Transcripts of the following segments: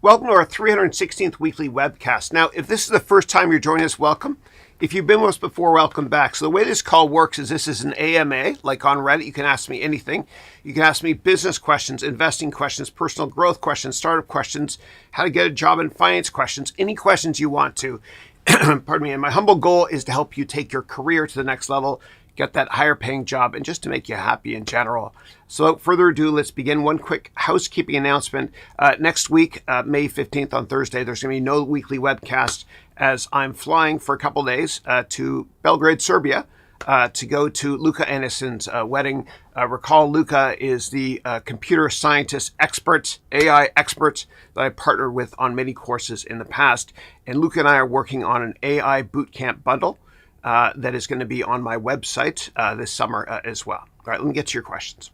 Welcome to our 316th weekly webcast. Now, if this is the first time you're joining us, welcome. If you've been with us before, welcome back. So the way this call works is this is an AMA, like on Reddit. You can ask me anything. You can ask me business questions, investing questions, personal growth questions, startup questions, how to get a job in finance questions, any questions you want to. Pardon me. And my humble goal is to help you take your career to the next level, get that higher paying job, and just to make you happy in general. So without further ado, let's begin. One quick housekeeping announcement. Next week, May 15th on Thursday, there's going to be no weekly webcast as I'm flying for a couple days to Belgrade, Serbia, to go to Luca Anderson's wedding. Recall, Luca is the computer scientist expert, AI expert that I partnered with on many courses in the past. And Luca and I are working on an AI bootcamp bundle that is going to be on my website this summer as well. All right, let me get to your questions.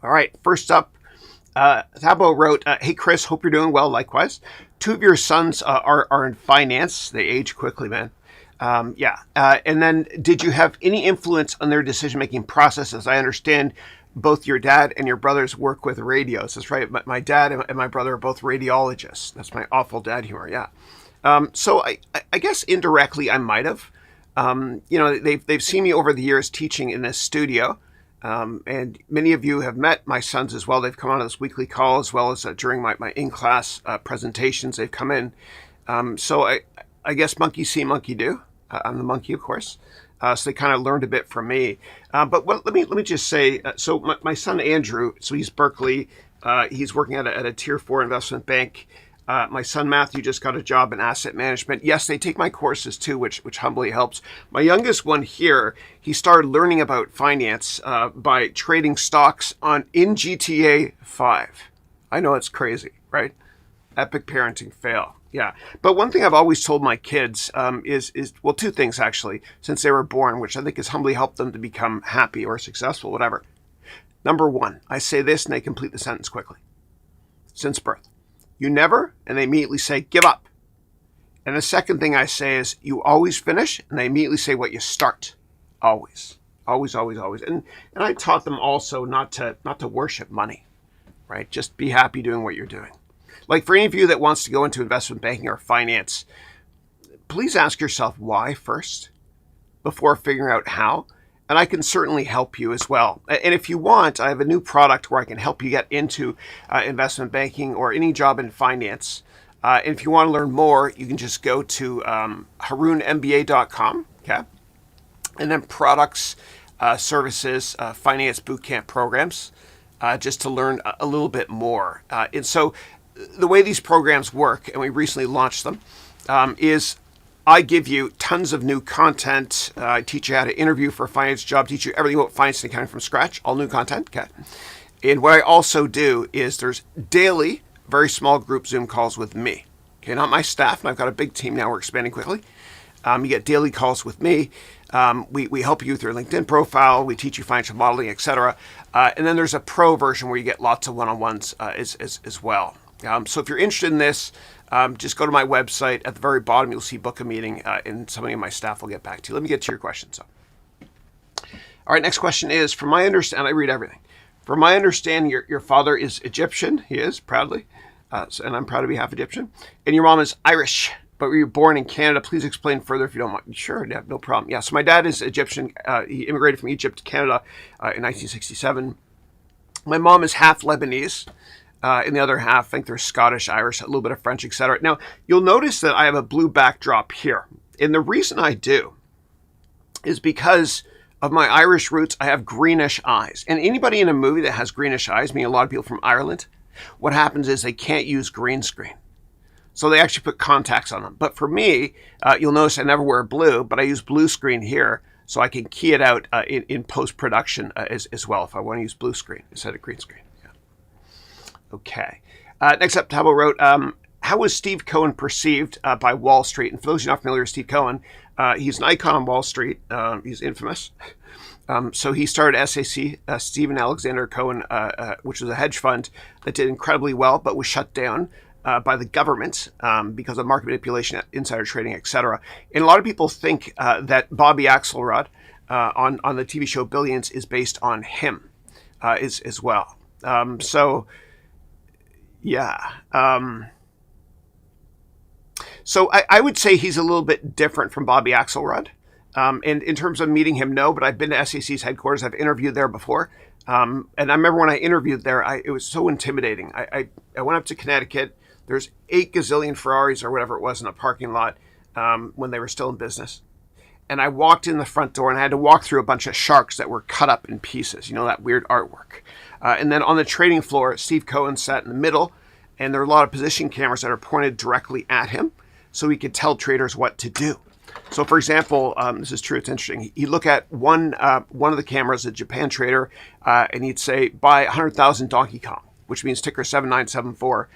All right, first up, Thabo wrote, hey, Chris, hope you're doing well. Likewise. Two of your sons are in finance. They age quickly, man. And then did you have any influence on their decision-making process? As I understand, both your dad and your brothers work with radios. That's right. My dad and my brother are both radiologists. That's my awful dad humor, yeah. So I guess indirectly I might have. They've seen me over the years teaching in this studio. And many of you have met my sons as well. They've come on this weekly call as well as during my in-class presentations. They've come in. So I guess monkey see, monkey do. I'm the monkey, of course. So they kind of learned a bit from me. Let me just say, so my son Andrew, so he's Berkeley. He's working at a tier 4 investment bank. My son Matthew just got a job in asset management. Yes, they take my courses too, which humbly helps. My youngest one here, he started learning about finance by trading stocks in GTA 5. I know it's crazy, right? Epic parenting fail. Yeah. But one thing I've always told my kids is two things actually, since they were born, which I think has humbly helped them to become happy or successful, whatever. Number one, I say this and they complete the sentence quickly. Since birth. You never, and they immediately say, give up. And the second thing I say is, you always finish, and they immediately say what you start. Always. Always, always, always. And I taught them also not to worship money, right? Just be happy doing what you're doing. Like for any of you that wants to go into investment banking or finance, please ask yourself why first, before figuring out how. And I can certainly help you as well. And if you want, I have a new product where I can help you get into investment banking or any job in finance. And if you want to learn more, you can just go to HarounMBA.com, okay? And then products, services, finance bootcamp programs, just to learn a little bit more. And so the way these programs work, and we recently launched them, is I give you tons of new content. I teach you how to interview for a finance job, teach you everything about finance and accounting from scratch, all new content. Okay. And what I also do is there's daily, very small group Zoom calls with me. Okay, not my staff, and I've got a big team now. We're expanding quickly. You get daily calls with me. We help you with your LinkedIn profile. We teach you financial modeling, etc. And then there's a pro version where you get lots of one-on-ones as well. So if you're interested in this, just go to my website. At the very bottom, you'll see book a meeting, and somebody in my staff will get back to you. Let me get to your questions. All right, next question is, from my understanding, I read everything. From my understanding, your father is Egyptian. He is, proudly. And I'm proud to be half Egyptian. And your mom is Irish, but were you born in Canada? Please explain further if you don't mind. Sure, yeah, no problem. Yeah, so my dad is Egyptian. He immigrated from Egypt to Canada in 1967. My mom is half Lebanese. In the other half, I think they're Scottish, Irish, a little bit of French, etc. Now, you'll notice that I have a blue backdrop here. And the reason I do is because of my Irish roots, I have greenish eyes. And anybody in a movie that has greenish eyes, meaning a lot of people from Ireland, what happens is they can't use green screen. So they actually put contacts on them. But for me, you'll notice I never wear blue, but I use blue screen here so I can key it out in post-production as well if I want to use blue screen instead of green screen. Okay. Next up, Thabo wrote, how was Steve Cohen perceived by Wall Street? And for those who are not familiar with Steve Cohen, he's an icon on Wall Street. He's infamous. So he started SAC, Stephen Alexander Cohen, which was a hedge fund that did incredibly well, but was shut down by the government because of market manipulation, insider trading, etc. And a lot of people think that Bobby Axelrod on the TV show Billions is based on him as well. So Yeah. So I would say he's a little bit different from Bobby Axelrod. And in terms of meeting him, no, but I've been to SEC's headquarters. I've interviewed there before. And I remember when I interviewed there, it was so intimidating. I went up to Connecticut. There's 8 gazillion Ferraris or whatever it was in a parking lot when they were still in business. And I walked in the front door and I had to walk through a bunch of sharks that were cut up in pieces, that weird artwork. And then on the trading floor, Steve Cohen sat in the middle, and there are a lot of position cameras that are pointed directly at him so he could tell traders what to do. So, for example, this is true, it's interesting. He'd look at one of the cameras, a Japan trader, and he'd say, buy 100,000 Donkey Kong, which means ticker 7974.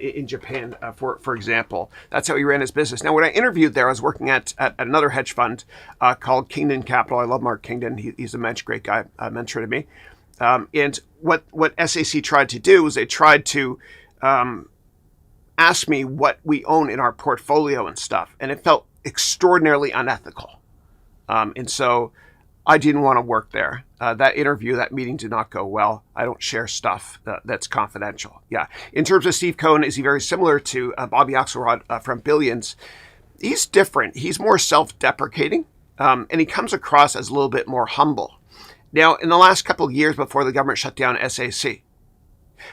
In Japan, for example. That's how he ran his business. Now, when I interviewed there, I was working at another hedge fund called Kingdon Capital. I love Mark Kingdon. He's a great guy, a mentor to me. And what SAC tried to do was they tried to ask me what we own in our portfolio and stuff. And it felt extraordinarily unethical. And so I didn't want to work there. That meeting did not go well. I don't share stuff that's confidential. Yeah. In terms of Steve Cohen, is he very similar to Bobby Axelrod from Billions? He's different. He's more self-deprecating, and he comes across as a little bit more humble. Now, in the last couple of years before the government shut down SAC,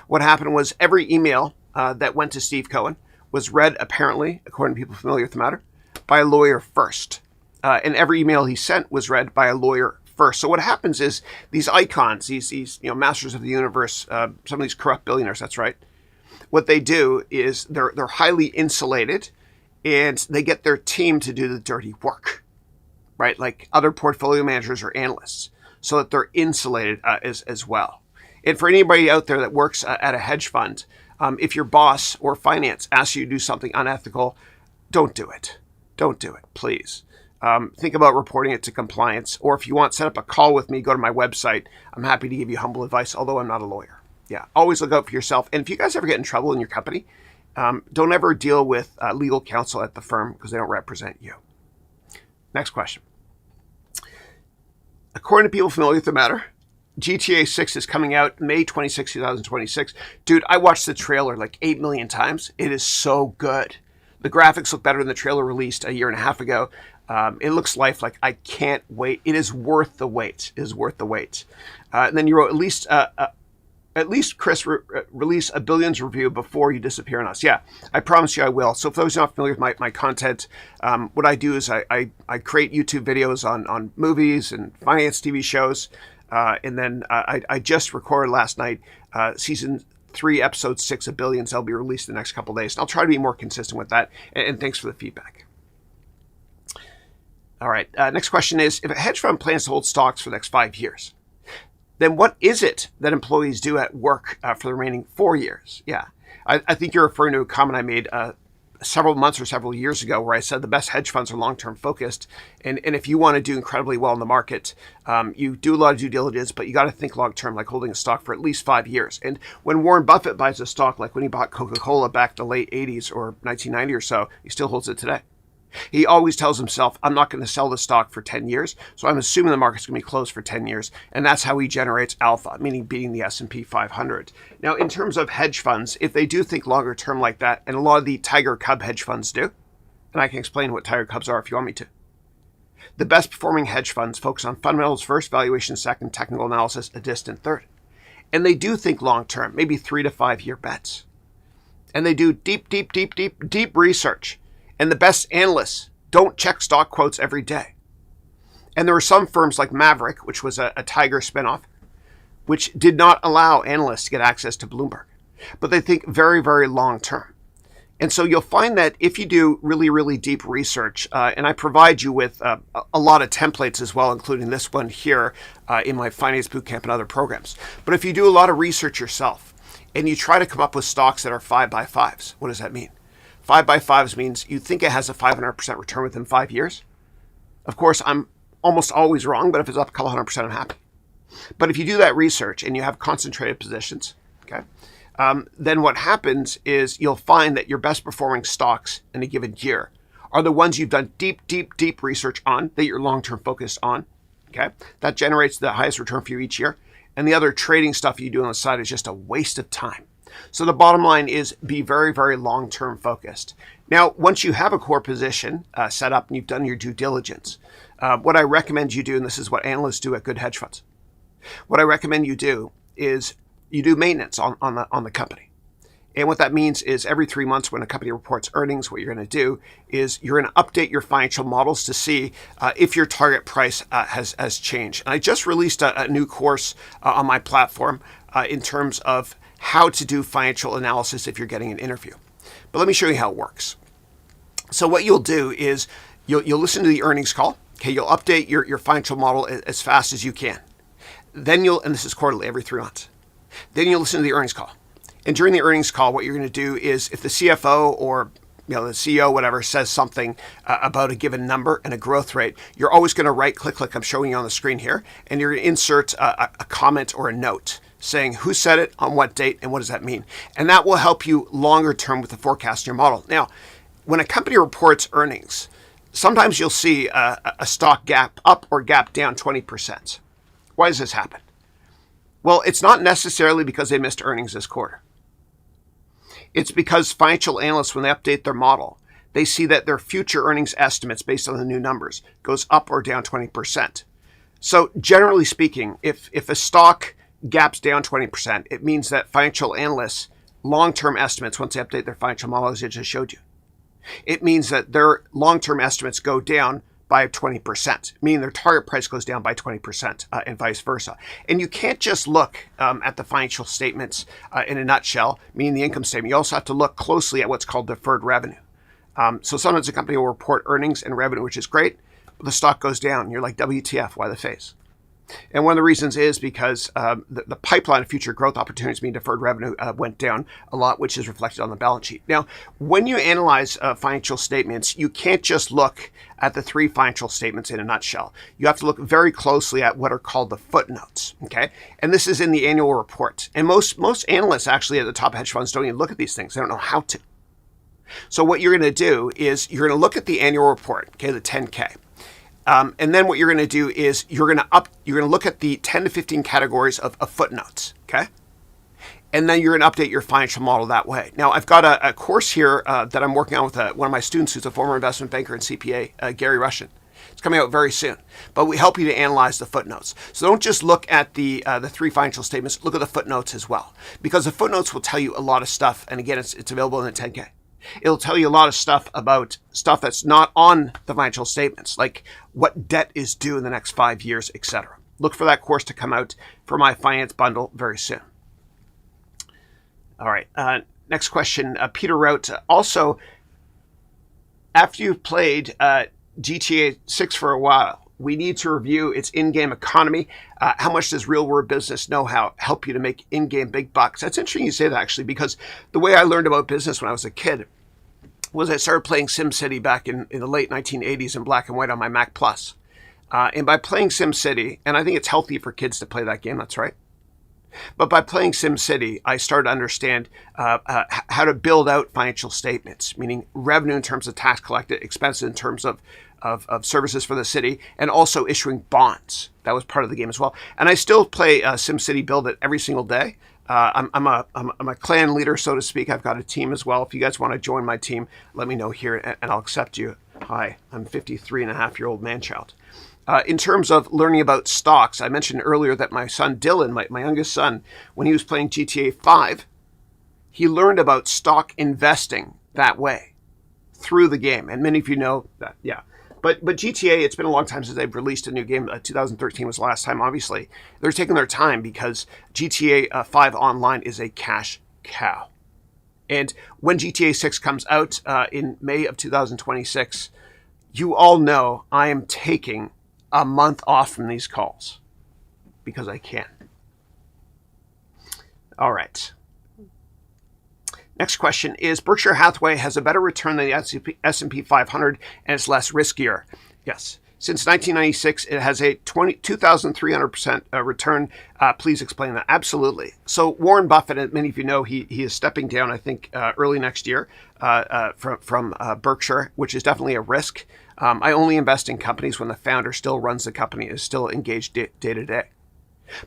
what happened was every email that went to Steve Cohen was read, apparently, according to people familiar with the matter, by a lawyer first. And every email he sent was read by a lawyer first. So what happens is these icons, these masters of the universe, some of these corrupt billionaires, that's right. What they do is they're highly insulated, and they get their team to do the dirty work, right? Like other portfolio managers or analysts, so that they're insulated as well. And for anybody out there that works at a hedge fund, if your boss or finance asks you to do something unethical, don't do it. Don't do it, please. Think about reporting it to compliance, or if you want, set up a call with me, go to my website. I'm happy to give you humble advice, although I'm not a lawyer. Yeah, always look out for yourself. And if you guys ever get in trouble in your company, don't ever deal with legal counsel at the firm because they don't represent you. Next question. According to people familiar with the matter, GTA 6 is coming out May 26, 2026. Dude, I watched the trailer like 8 million times. It is so good. The graphics look better than the trailer released a year and a half ago. It looks lifelike. I can't wait. It is worth the wait. It is worth the wait. And then you wrote, at least Chris, release a Billions review before you disappear on us. Yeah, I promise you I will. So for those not familiar with my content, what I do is I create YouTube videos on movies and finance TV shows. And then I just recorded last night season 3, episode 6 of Billions. That'll be released in the next couple of days. And I'll try to be more consistent with that. And thanks for the feedback. All right. Next question is, if a hedge fund plans to hold stocks for the next 5 years, then what is it that employees do at work for the remaining 4 years? Yeah. I think you're referring to a comment I made several months or several years ago where I said the best hedge funds are long-term focused. And if you want to do incredibly well in the market, you do a lot of due diligence, but you got to think long-term, like holding a stock for at least 5 years. And when Warren Buffett buys a stock, like when he bought Coca-Cola back in the late 80s or 1990 or so, he still holds it today. He always tells himself, I'm not going to sell the stock for 10 years, so I'm assuming the market's going to be closed for 10 years, and that's how he generates alpha, meaning beating the S&P 500. Now, in terms of hedge funds, if they do think longer term like that, and a lot of the Tiger Cub hedge funds do, and I can explain what Tiger Cubs are if you want me to. The best performing hedge funds focus on fundamentals first, valuation second, technical analysis a distant third. And they do think long term, maybe 3 to 5 year bets. And they do deep research. And the best analysts don't check stock quotes every day. And there were some firms like Maverick, which was a Tiger spinoff, which did not allow analysts to get access to Bloomberg. But they think very, very long term. And so you'll find that if you do really, really deep research, and I provide you with a lot of templates as well, including this one here in my Finance Bootcamp and other programs. But if you do a lot of research yourself and you try to come up with stocks that are 5x5s, what does that mean? 5x5s means you think it has a 500% return within 5 years. Of course, I'm almost always wrong, but if it's up a couple 100%, I'm happy. But if you do that research and you have concentrated positions, okay, then what happens is you'll find that your best performing stocks in a given year are the ones you've done deep research on, that you're long-term focused on, okay? That generates the highest return for you each year. And the other trading stuff you do on the side is just a waste of time. So the bottom line is be very, very long-term focused. Now, once you have a core position set up and you've done your due diligence, what I recommend you do, and this is what analysts do at good hedge funds, what I recommend you do is you do maintenance on the company. And what that means is every 3 months when a company reports earnings, what you're going to do is you're going to update your financial models to see if your target price has changed. And I just released a new course on my platform in terms of how to do financial analysis if you're getting an interview. But let me show you how it works. So what you'll do is you'll listen to the earnings call. Okay, you'll update your financial model as fast as you can. Then and this is quarterly, every 3 months. Then you'll listen to the earnings call. And during the earnings call, what you're going to do is if the CFO or the CEO, whatever, says something about a given number and a growth rate, you're always going to right click, like I'm showing you on the screen here, and you're going to insert a comment or a note saying who said it, on what date, and what does that mean. And that will help you longer term with the forecast in your model. Now, when a company reports earnings, sometimes you'll see a stock gap up or gap down 20%. Why does this happen? Well, it's not necessarily because they missed earnings this quarter. It's because financial analysts, when they update their model, they see that their future earnings estimates based on the new numbers goes up or down 20%. So generally speaking, if a stock gaps down 20%, it means that financial analysts' long-term estimates, once they update their financial model, as I just showed you, it means that their long-term estimates go down by 20%, meaning their target price goes down by 20% and vice versa. And you can't just look at the financial statements in a nutshell, meaning the income statement. You also have to look closely at what's called deferred revenue. So sometimes a company will report earnings and revenue, which is great, but the stock goes down. You're like, WTF, why the face? And one of the reasons is because the pipeline of future growth opportunities, meaning deferred revenue, went down a lot, which is reflected on the balance sheet. Now, when you analyze financial statements, you can't just look at the 3 financial statements in a nutshell. You have to look very closely at what are called the footnotes, okay? And this is in the annual report. And most analysts actually at the top hedge funds don't even look at these things. They don't know how to. So what you're going to do is you're going to look at the annual report, okay, the 10K. And then what you're going to do is you're going to look at the 10 to 15 categories of footnotes, okay? And then you're going to update your financial model that way. Now, I've got a course here that I'm working on with one of my students who's a former investment banker and CPA, Gary Russian. It's coming out very soon. But we help you to analyze the footnotes. So don't just look at the 3 financial statements. Look at the footnotes as well. Because the footnotes will tell you a lot of stuff. And again, it's available in the 10K. It'll tell you a lot of stuff about stuff that's not on the financial statements, like what debt is due in the next 5 years, etc. Look for that course to come out for my finance bundle very soon. All right. Next question. Peter wrote, also, after you've played GTA 6 for a while, we need to review its in-game economy. How much does real-world business know-how help you to make in-game big bucks? That's interesting you say that, actually, because the way I learned about business when I was a kid was I started playing SimCity back in the late 1980s in black and white on my Mac Plus. And by playing SimCity, and I think it's healthy for kids to play that game, that's right. But by playing SimCity, I started to understand how to build out financial statements, meaning revenue in terms of tax collected, expenses in terms of services for the city, and also issuing bonds. That was part of the game as well. And I still play SimCity Build It every single day. I'm a clan leader, so to speak. I've got a team as well. If you guys want to join my team, let me know here and I'll accept you. Hi, I'm 53-and-a-half-year-old man-child. In terms of learning about stocks, I mentioned earlier that my son Dylan, my youngest son, when he was playing GTA 5, he learned about stock investing that way through the game. And many of you know that, yeah. But GTA, it's been a long time since they've released a new game. 2013 was the last time, obviously. They're taking their time because GTA 5 Online is a cash cow. And when GTA 6 comes out in May of 2026, you all know I am taking a month off from these calls because I can. All right. Next question is, Berkshire Hathaway has a better return than the S&P 500 and it's less riskier. Yes. Since 1996, it has a 2,300% return. Please explain that. Absolutely. So Warren Buffett, and many of you know, he is stepping down, I think, early next year from Berkshire, which is definitely a risk. I only invest in companies when the founder still runs the company, is still engaged day to day.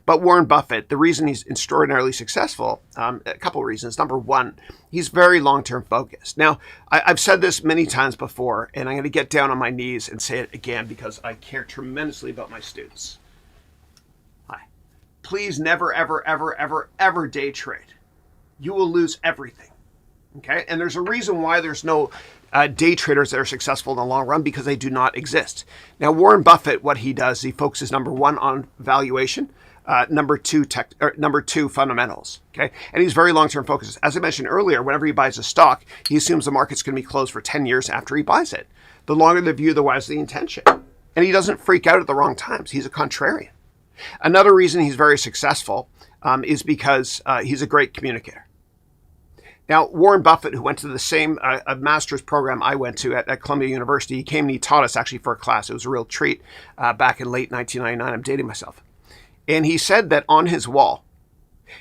But Warren Buffett, the reason he's extraordinarily successful, a couple of reasons. Number one, he's very long-term focused. Now, I've said this many times before, and I'm going to get down on my knees and say it again because I care tremendously about my students. Hi. Please never, ever, ever, ever, ever day trade. You will lose everything. Okay? And there's a reason why there's no day traders that are successful in the long run, because they do not exist. Now, Warren Buffett, what he does, he focuses, number one, on valuation, number two, fundamentals. Okay, and he's very long-term focused. As I mentioned earlier, whenever he buys a stock, he assumes the market's going to be closed for 10 years after he buys it. The longer the view, the wiser the intention. And he doesn't freak out at the wrong times. He's a contrarian. Another reason he's very successful is because he's a great communicator. Now, Warren Buffett, who went to the same master's program I went to at Columbia University, he came and he taught us actually for a class. It was a real treat back in late 1999. I'm dating myself. And he said that on his wall,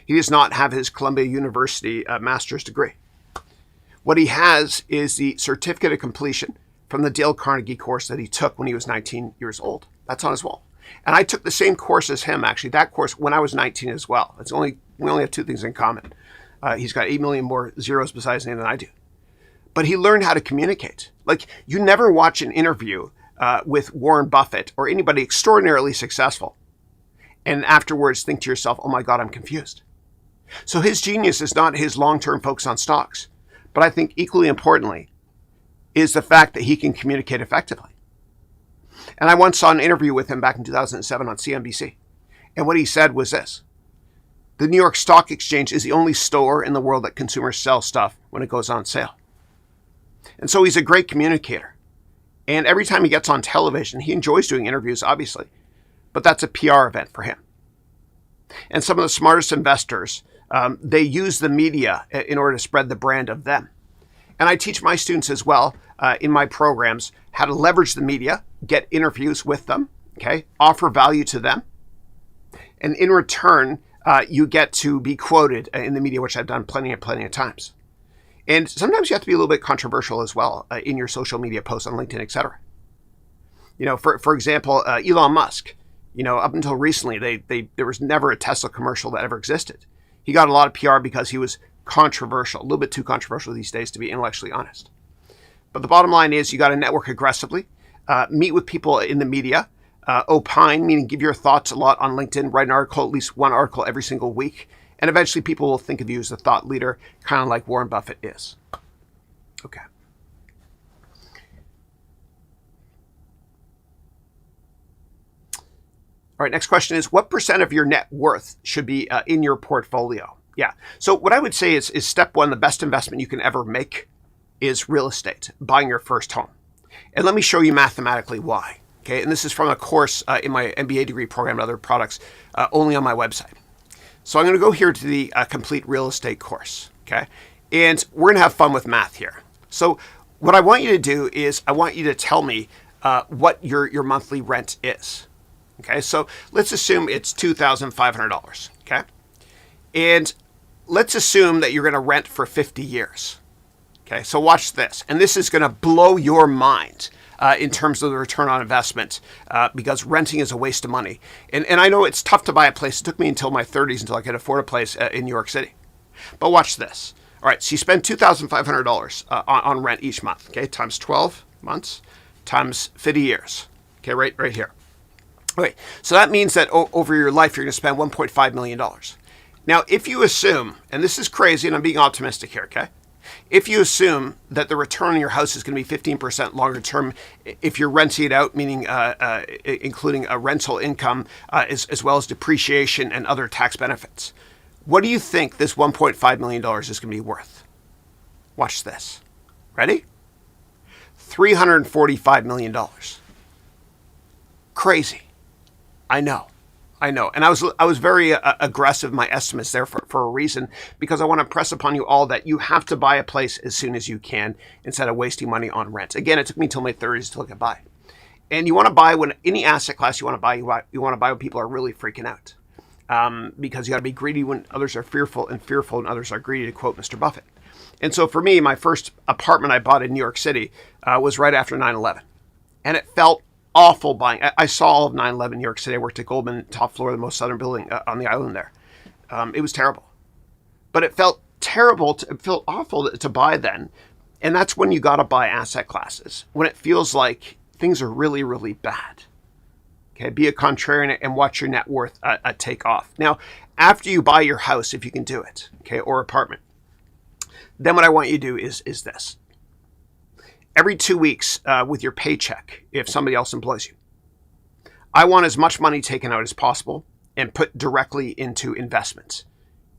he does not have his Columbia University master's degree. What he has is the certificate of completion from the Dale Carnegie course that he took when he was 19 years old. That's on his wall. And I took the same course as him, actually, that course when I was 19 as well. We only have two things in common. He's got 8 million more zeros besides his name than I do. But he learned how to communicate. Like, you never watch an interview with Warren Buffett or anybody extraordinarily successful and afterwards think to yourself, oh my God, I'm confused. So his genius is not his long-term focus on stocks, but I think equally importantly is the fact that he can communicate effectively. And I once saw an interview with him back in 2007 on CNBC. And what he said was this: the New York Stock Exchange is the only store in the world that consumers sell stuff when it goes on sale. And so he's a great communicator. And every time he gets on television, he enjoys doing interviews, obviously, but that's a PR event for him. And some of the smartest investors, they use the media in order to spread the brand of them. And I teach my students as well in my programs how to leverage the media, get interviews with them, okay, offer value to them. And in return, you get to be quoted in the media, which I've done plenty of times. And sometimes you have to be a little bit controversial as well in your social media posts on LinkedIn, etc. You know, for example, Elon Musk, you know, up until recently, there was never a Tesla commercial that ever existed. He got a lot of PR because he was controversial, a little bit too controversial these days, to be intellectually honest. But the bottom line is you got to network aggressively, meet with people in the media, opine, meaning give your thoughts a lot on LinkedIn, write an article, at least one article every single week. And eventually people will think of you as a thought leader, kind of like Warren Buffett is. Okay. All right, next question is, what % of your net worth should be in your portfolio? Yeah, so what I would say is step one, the best investment you can ever make is real estate, buying your first home. And let me show you mathematically why. Okay, and this is from a course in my MBA degree program and other products only on my website. So I'm going to go here to the complete real estate course, okay? And we're going to have fun with math here. So what I want you to do is I want you to tell me what your monthly rent is. Okay, so let's assume it's $2,500, okay? And let's assume that you're going to rent for 50 years. Okay, so watch this. And this is going to blow your mind in terms of the return on investment because renting is a waste of money. And I know it's tough to buy a place. It took me until my 30s until I could afford a place in New York City. But watch this. All right, so you spend $2,500 on rent each month, okay, times 12 months, times 50 years, okay, right here. Okay, so that means that over your life, you're going to spend $1.5 million. Now, if you assume, and this is crazy, and I'm being optimistic here, okay? If you assume that the return on your house is going to be 15% longer term, if you're renting it out, meaning including a rental income, as well as depreciation and other tax benefits, what do you think this $1.5 million is going to be worth? Watch this. Ready? $345 million. Crazy. I know. And I was very aggressive in my estimates there for a reason, because I want to impress upon you all that you have to buy a place as soon as you can instead of wasting money on rent. Again, it took me until my 30s to look at buy. And you want to buy when any asset class you want to buy when people are really freaking out. Because you got to be greedy when others are fearful and others are greedy, to quote Mr. Buffett. And so for me, my first apartment I bought in New York City was right after 9/11. And it felt awful buying. I saw all of 9/11 New York City. I worked at Goldman, top floor of the most southern building on the island there. It was terrible. But it felt terrible, it felt awful to buy then. And that's when you got to buy asset classes, when it feels like things are really, really bad. Okay, be a contrarian and watch your net worth take off. Now, after you buy your house, if you can do it, okay, or apartment, then what I want you to do is this. Every 2 weeks with your paycheck, if somebody else employs you, I want as much money taken out as possible and put directly into investments.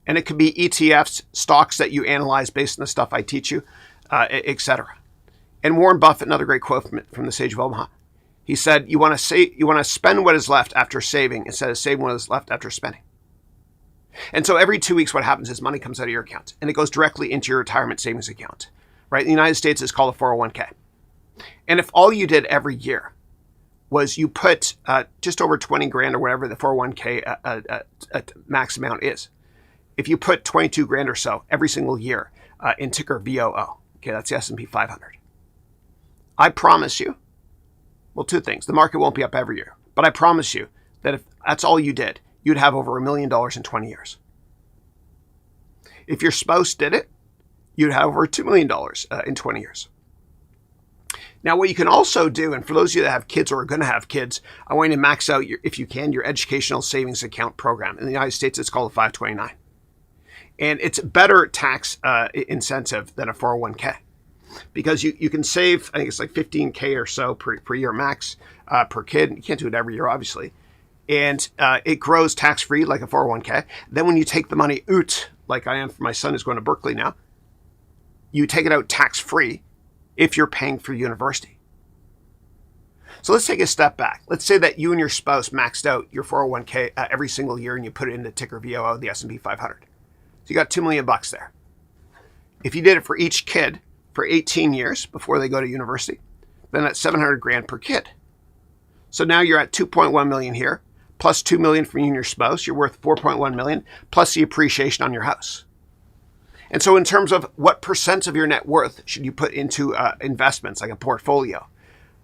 And it could be ETFs, stocks that you analyze based on the stuff I teach you, etc. And Warren Buffett, another great quote from the Sage of Omaha, he said, you want to spend what is left after saving instead of saving what is left after spending. And so every 2 weeks, what happens is money comes out of your account and it goes directly into your retirement savings account, right? In the United States, it's called a 401k. And if all you did every year was you put just over 20 grand or whatever the 401k max amount is, if you put 22 grand or so every single year in ticker VOO, okay, that's the S&P 500. I promise you, well, two things. The market won't be up every year, but I promise you that if that's all you did, you'd have over $1 million in 20 years. If your spouse did it, you'd have over $2 million in 20 years. Now, what you can also do, and for those of you that have kids or are going to have kids, I want you to max out, if you can, your educational savings account program. In the United States, it's called a 529. And it's better tax incentive than a 401k because you can save, I think it's like 15K or so per year max per kid. You can't do it every year, obviously. And it grows tax-free like a 401k. Then when you take the money out, like I am for my son who's going to Berkeley now, you take it out tax-free if you're paying for university. So let's take a step back. Let's say that you and your spouse maxed out your 401k every single year and you put it into ticker VOO, the S&P 500. So you got $2 million there. If you did it for each kid for 18 years before they go to university, then that's 700 grand per kid. So now you're at 2.1 million here, plus 2 million from you and your spouse. You're worth 4.1 million, plus the appreciation on your house. And so in terms of what percent of your net worth should you put into investments, like a portfolio,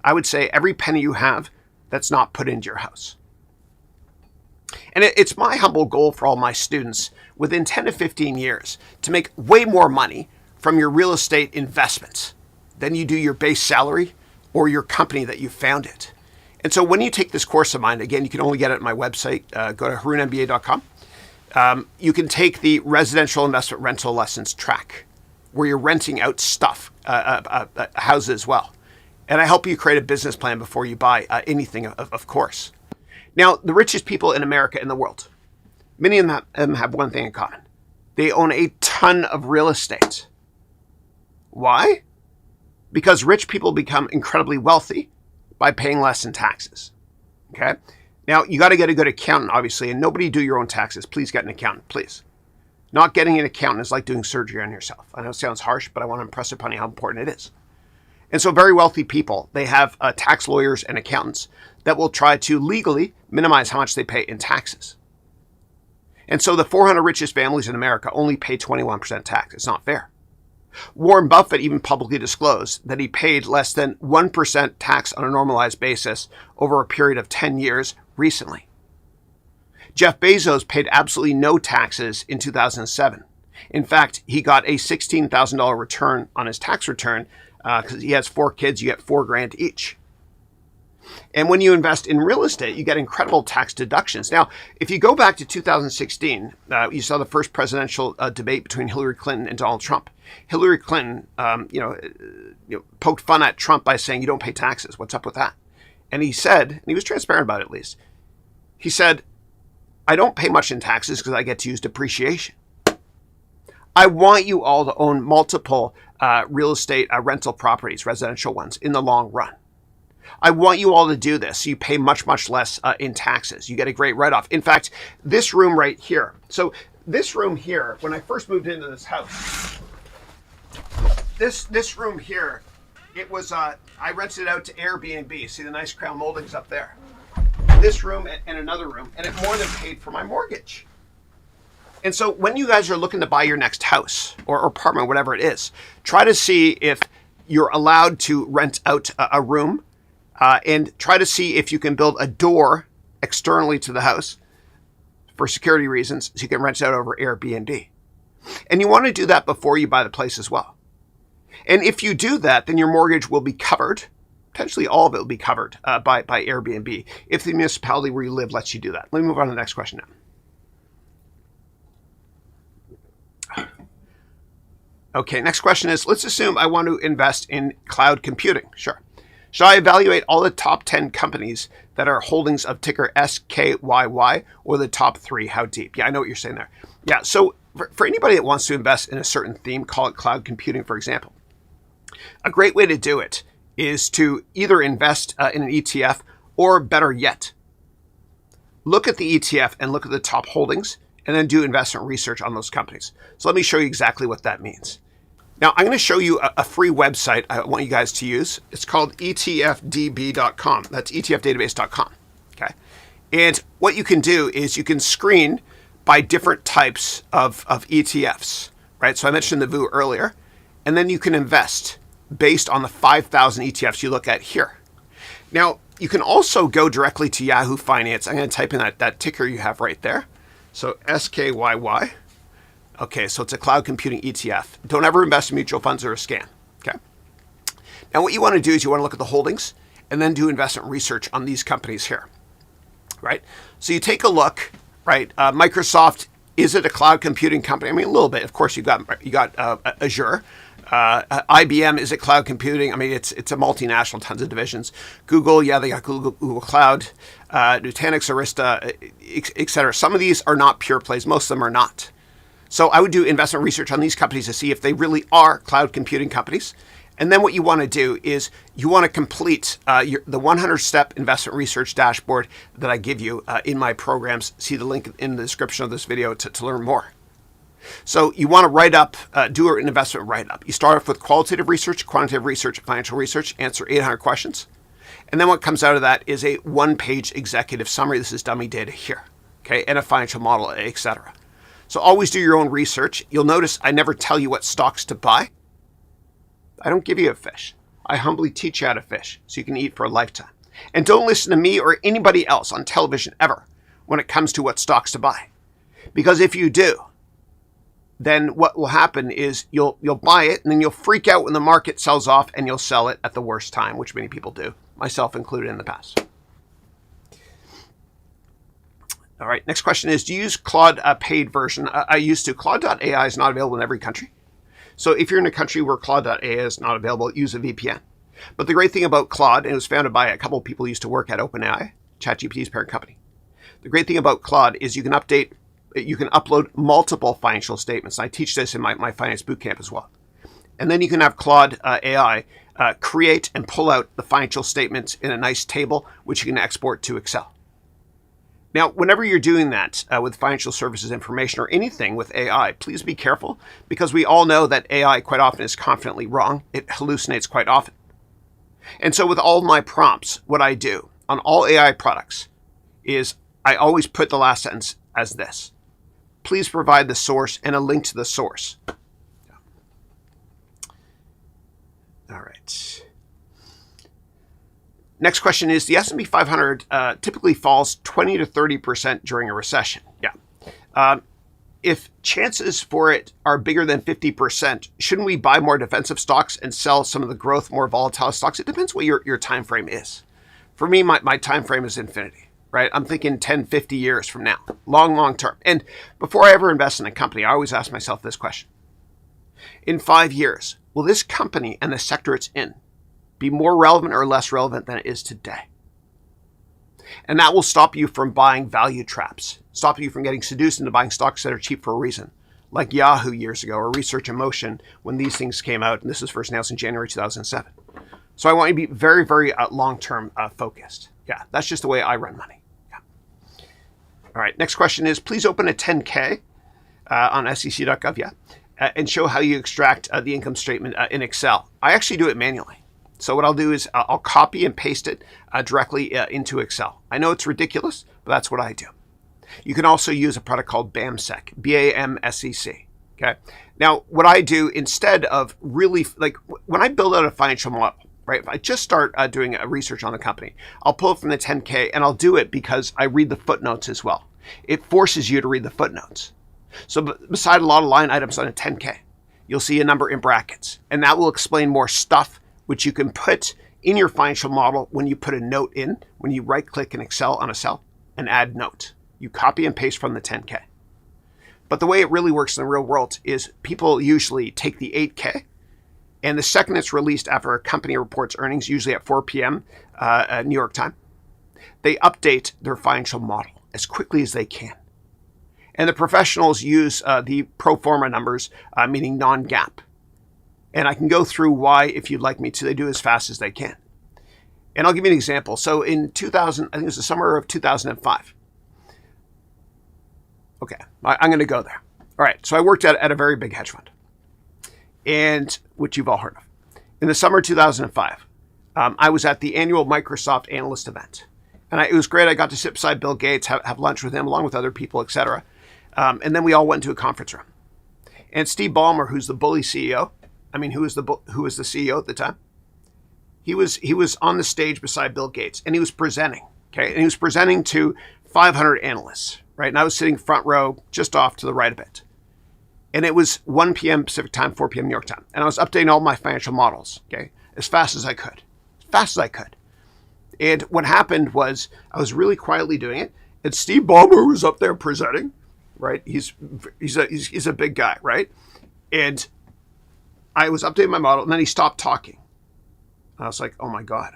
I would say every penny you have that's not put into your house. And it's my humble goal for all my students within 10 to 15 years to make way more money from your real estate investments than you do your base salary or your company that you founded. And so when you take this course of mine, again, you can only get it at my website. Go to harounmba.com. You can take the residential investment rental lessons track where you're renting out stuff, houses as well. And I help you create a business plan before you buy anything, of course. Now, the richest people in America, in the world, many of them have one thing in common. They own a ton of real estate. Why? Because rich people become incredibly wealthy by paying less in taxes. Okay? Now, you got to get a good accountant, obviously, and nobody do your own taxes. Please get an accountant, please. Not getting an accountant is like doing surgery on yourself. I know it sounds harsh, but I want to impress upon you how important it is. And so very wealthy people, they have tax lawyers and accountants that will try to legally minimize how much they pay in taxes. And so the 400 richest families in America only pay 21% tax. It's not fair. Warren Buffett even publicly disclosed that he paid less than 1% tax on a normalized basis over a period of 10 years recently. Jeff Bezos paid absolutely no taxes in 2007. In fact, he got a $16,000 return on his tax return because he has 4 kids, you get $4,000 each. And when you invest in real estate, you get incredible tax deductions. Now, if you go back to 2016, you saw the first presidential debate between Hillary Clinton and Donald Trump. Hillary Clinton, poked fun at Trump by saying, "You don't pay taxes. What's up with that?" And he said, and he was transparent about it at least, he said, "I don't pay much in taxes because I get to use depreciation. I want you all to own multiple real estate rental properties, residential ones, in the long run. I want you all to do this so you pay much, much less in taxes. You get a great write-off. In fact, this room right here. So this room here, when I first moved into this house, this room here, it was, I rented it out to Airbnb. See the nice crown moldings up there? This room and another room, and it more than paid for my mortgage. And so when you guys are looking to buy your next house or apartment, whatever it is, try to see if you're allowed to rent out a room and try to see if you can build a door externally to the house for security reasons so you can rent it out over Airbnb. And you want to do that before you buy the place as well. And if you do that, then your mortgage will be covered. Potentially all of it will be covered by Airbnb if the municipality where you live lets you do that. Let me move on to the next question now. Okay, next question is, let's assume I want to invest in cloud computing. Sure. Should I evaluate all the top 10 companies that are holdings of ticker SKYY or the top 3? How deep? Yeah, I know what you're saying there. Yeah, so for anybody that wants to invest in a certain theme, call it cloud computing, for example, a great way to do it is to either invest in an ETF or, better yet, look at the ETF and look at the top holdings and then do investment research on those companies. So let me show you exactly what that means. Now, I'm going to show you a free website I want you guys to use. It's called etfdb.com. That's etfdatabase.com. Okay. And what you can do is you can screen by different types of ETFs, right? So I mentioned the VU earlier, and then you can invest based on the 5,000 ETFs you look at here. Now, you can also go directly to Yahoo Finance. I'm going to type in that ticker you have right there. So SKYY. Okay, so it's a cloud computing ETF. Don't ever invest in mutual funds or a scam. Okay. Now, what you want to do is you want to look at the holdings and then do investment research on these companies here, right? So you take a look, right? Microsoft, is it a cloud computing company? I mean, a little bit. Of course, you got Azure. IBM, is it cloud computing? I mean, it's a multinational, tons of divisions. Google, yeah, they got Google Cloud, Nutanix, Arista, et cetera. Some of these are not pure plays. Most of them are not. So I would do investment research on these companies to see if they really are cloud computing companies. And then what you want to do is you want to complete the 100-step investment research dashboard that I give you in my programs. See the link in the description of this video to learn more. So you want to write up, do an investment write-up. You start off with qualitative research, quantitative research, financial research, answer 800 questions. And then what comes out of that is a one-page executive summary. This is dummy data here, okay, and a financial model, etc. So always do your own research. You'll notice I never tell you what stocks to buy. I don't give you a fish. I humbly teach you how to fish so you can eat for a lifetime. And don't listen to me or anybody else on television ever when it comes to what stocks to buy. Because if you do, then what will happen is you'll buy it and then you'll freak out when the market sells off and you'll sell it at the worst time, which many people do, myself included in the past. All right, next question is, do you use Claude paid version? I used to. Claude.ai is not available in every country. So if you're in a country where Claude.ai is not available, use a VPN. But the great thing about Claude, and it was founded by a couple of people who used to work at OpenAI, ChatGPT's parent company. The great thing about Claude is you can upload multiple financial statements. I teach this in my finance bootcamp as well. And then you can have Claude AI create and pull out the financial statements in a nice table, which you can export to Excel. Now, whenever you're doing that with financial services information or anything with AI, please be careful because we all know that AI quite often is confidently wrong. It hallucinates quite often. And so with all my prompts, what I do on all AI products is I always put the last sentence as this. Please provide the source and a link to the source. All right. Next question is, the S&P 500 typically falls 20 to 30% during a recession. Yeah. If chances for it are bigger than 50%, shouldn't we buy more defensive stocks and sell some of the growth, more volatile stocks? It depends what your time frame is. For me, my time frame is infinity, right? I'm thinking 10, 50 years from now, long term. And before I ever invest in a company, I always ask myself this question. In 5 years, will this company and the sector it's in be more relevant or less relevant than it is today? And that will stop you from buying value traps, stop you from getting seduced into buying stocks that are cheap for a reason, like Yahoo years ago or Research in Motion when these things came out, and this was first announced in January 2007. So I want you to be very, very long-term focused. Yeah, that's just the way I run money. Yeah. All right, next question is, please open a 10K on sec.gov, yeah, and show how you extract the income statement in Excel. I actually do it manually. So what I'll do is I'll copy and paste it directly into Excel. I know it's ridiculous, but that's what I do. You can also use a product called BamSEC, BAMSEC. Okay. Now, what I do instead of really, like when I build out a financial model, right? If I just start doing a research on the company, I'll pull it from the 10K, and I'll do it because I read the footnotes as well. It forces you to read the footnotes. So beside a lot of line items on a 10K, you'll see a number in brackets, and that will explain more stuff which you can put in your financial model when you put a note in, when you right click in Excel on a cell and add note. You copy and paste from the 10K. But the way it really works in the real world is people usually take the 8K, and the second it's released after a company reports earnings, usually at 4 p.m. New York time, they update their financial model as quickly as they can. And the professionals use the pro forma numbers, meaning non-GAAP. And I can go through why, if you'd like me to, they do as fast as they can. And I'll give you an example. So in 2000, I think it was the summer of 2005. Okay, I'm going to go there. All right, so I worked at a very big hedge fund, and which you've all heard of. In the summer of 2005, I was at the annual Microsoft analyst event. And it was great. I got to sit beside Bill Gates, have lunch with him, along with other people, etc. And then we all went to a conference room. And Steve Ballmer, who's the bully CEO, who was the CEO at the time, he was on the stage beside Bill Gates, and he was presenting. Okay, and he was presenting to 500 analysts, right? And I was sitting front row, just off to the right a bit. And it was 1 p.m. Pacific time, 4 p.m. New York time, and I was updating all my financial models, okay, as fast as I could. And what happened was I was really quietly doing it, and Steve Ballmer was up there presenting, right? He's a big guy, right? And I was updating my model, and then he stopped talking. I was like, oh my God.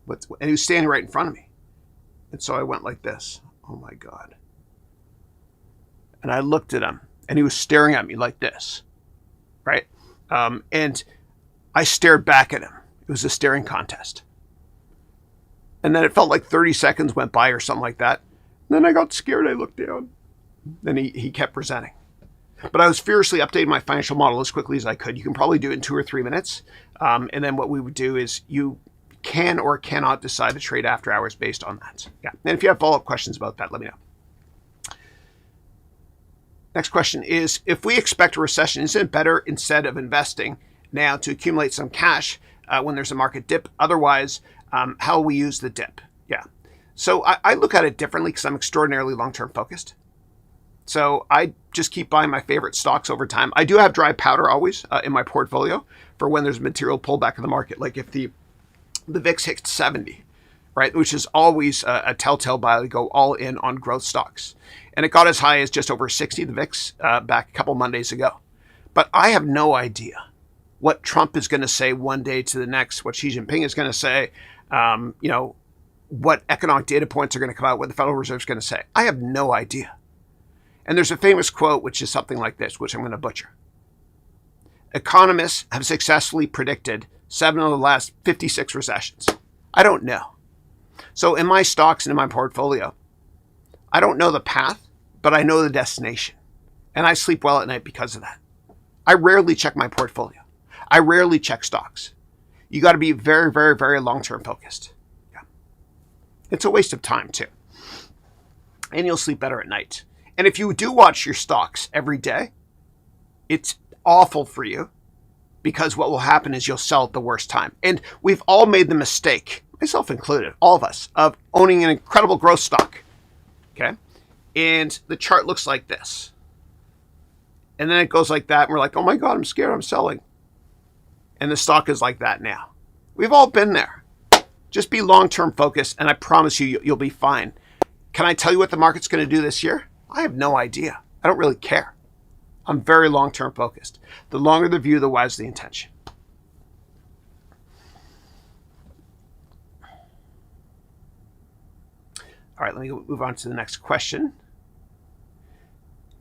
And he was standing right in front of me. And so I went like this, oh my God. And I looked at him, and he was staring at me like this, right? And I stared back at him. It was a staring contest. And then it felt like 30 seconds went by or something like that. And then I got scared. I looked down. Then he kept presenting. But I was furiously updating my financial model as quickly as I could. You can probably do it in 2 or 3 minutes. And then what we would do is you can or cannot decide to trade after hours based on that. Yeah. And if you have follow-up questions about that, let me know. Next question is, if we expect a recession, isn't it better instead of investing now to accumulate some cash when there's a market dip? Otherwise, how will we use the dip? Yeah. So I look at it differently because I'm extraordinarily long-term focused. So I just keep buying my favorite stocks over time. I do have dry powder always in my portfolio for when there's material pullback in the market. Like if the VIX hits 70, right, which is always a telltale buy to go all in on growth stocks. And it got as high as just over 60, the VIX, back a couple Mondays ago. But I have no idea what Trump is going to say one day to the next, what Xi Jinping is going to say, what economic data points are going to come out, what the Federal Reserve is going to say. I have no idea. And there's a famous quote, which is something like this, which I'm going to butcher. Economists have successfully predicted 7 of the last 56 recessions. I don't know. So in my stocks and in my portfolio, I don't know the path, but I know the destination. And I sleep well at night because of that. I rarely check my portfolio. I rarely check stocks. You got to be very, very, very long-term focused. Yeah. It's a waste of time too. And you'll sleep better at night. And if you do watch your stocks every day, it's awful for you because what will happen is you'll sell at the worst time. And we've all made the mistake, myself included, all of us, of owning an incredible growth stock. Okay? And the chart looks like this. And then it goes like that, and we're like, oh my God, I'm scared, I'm selling. And the stock is like that now. We've all been there. Just be long-term focused, and I promise you, you'll be fine. Can I tell you what the market's going to do this year? I have no idea. I don't really care. I'm very long-term focused. The longer the view, the wiser the intention. All right, let me move on to the next question.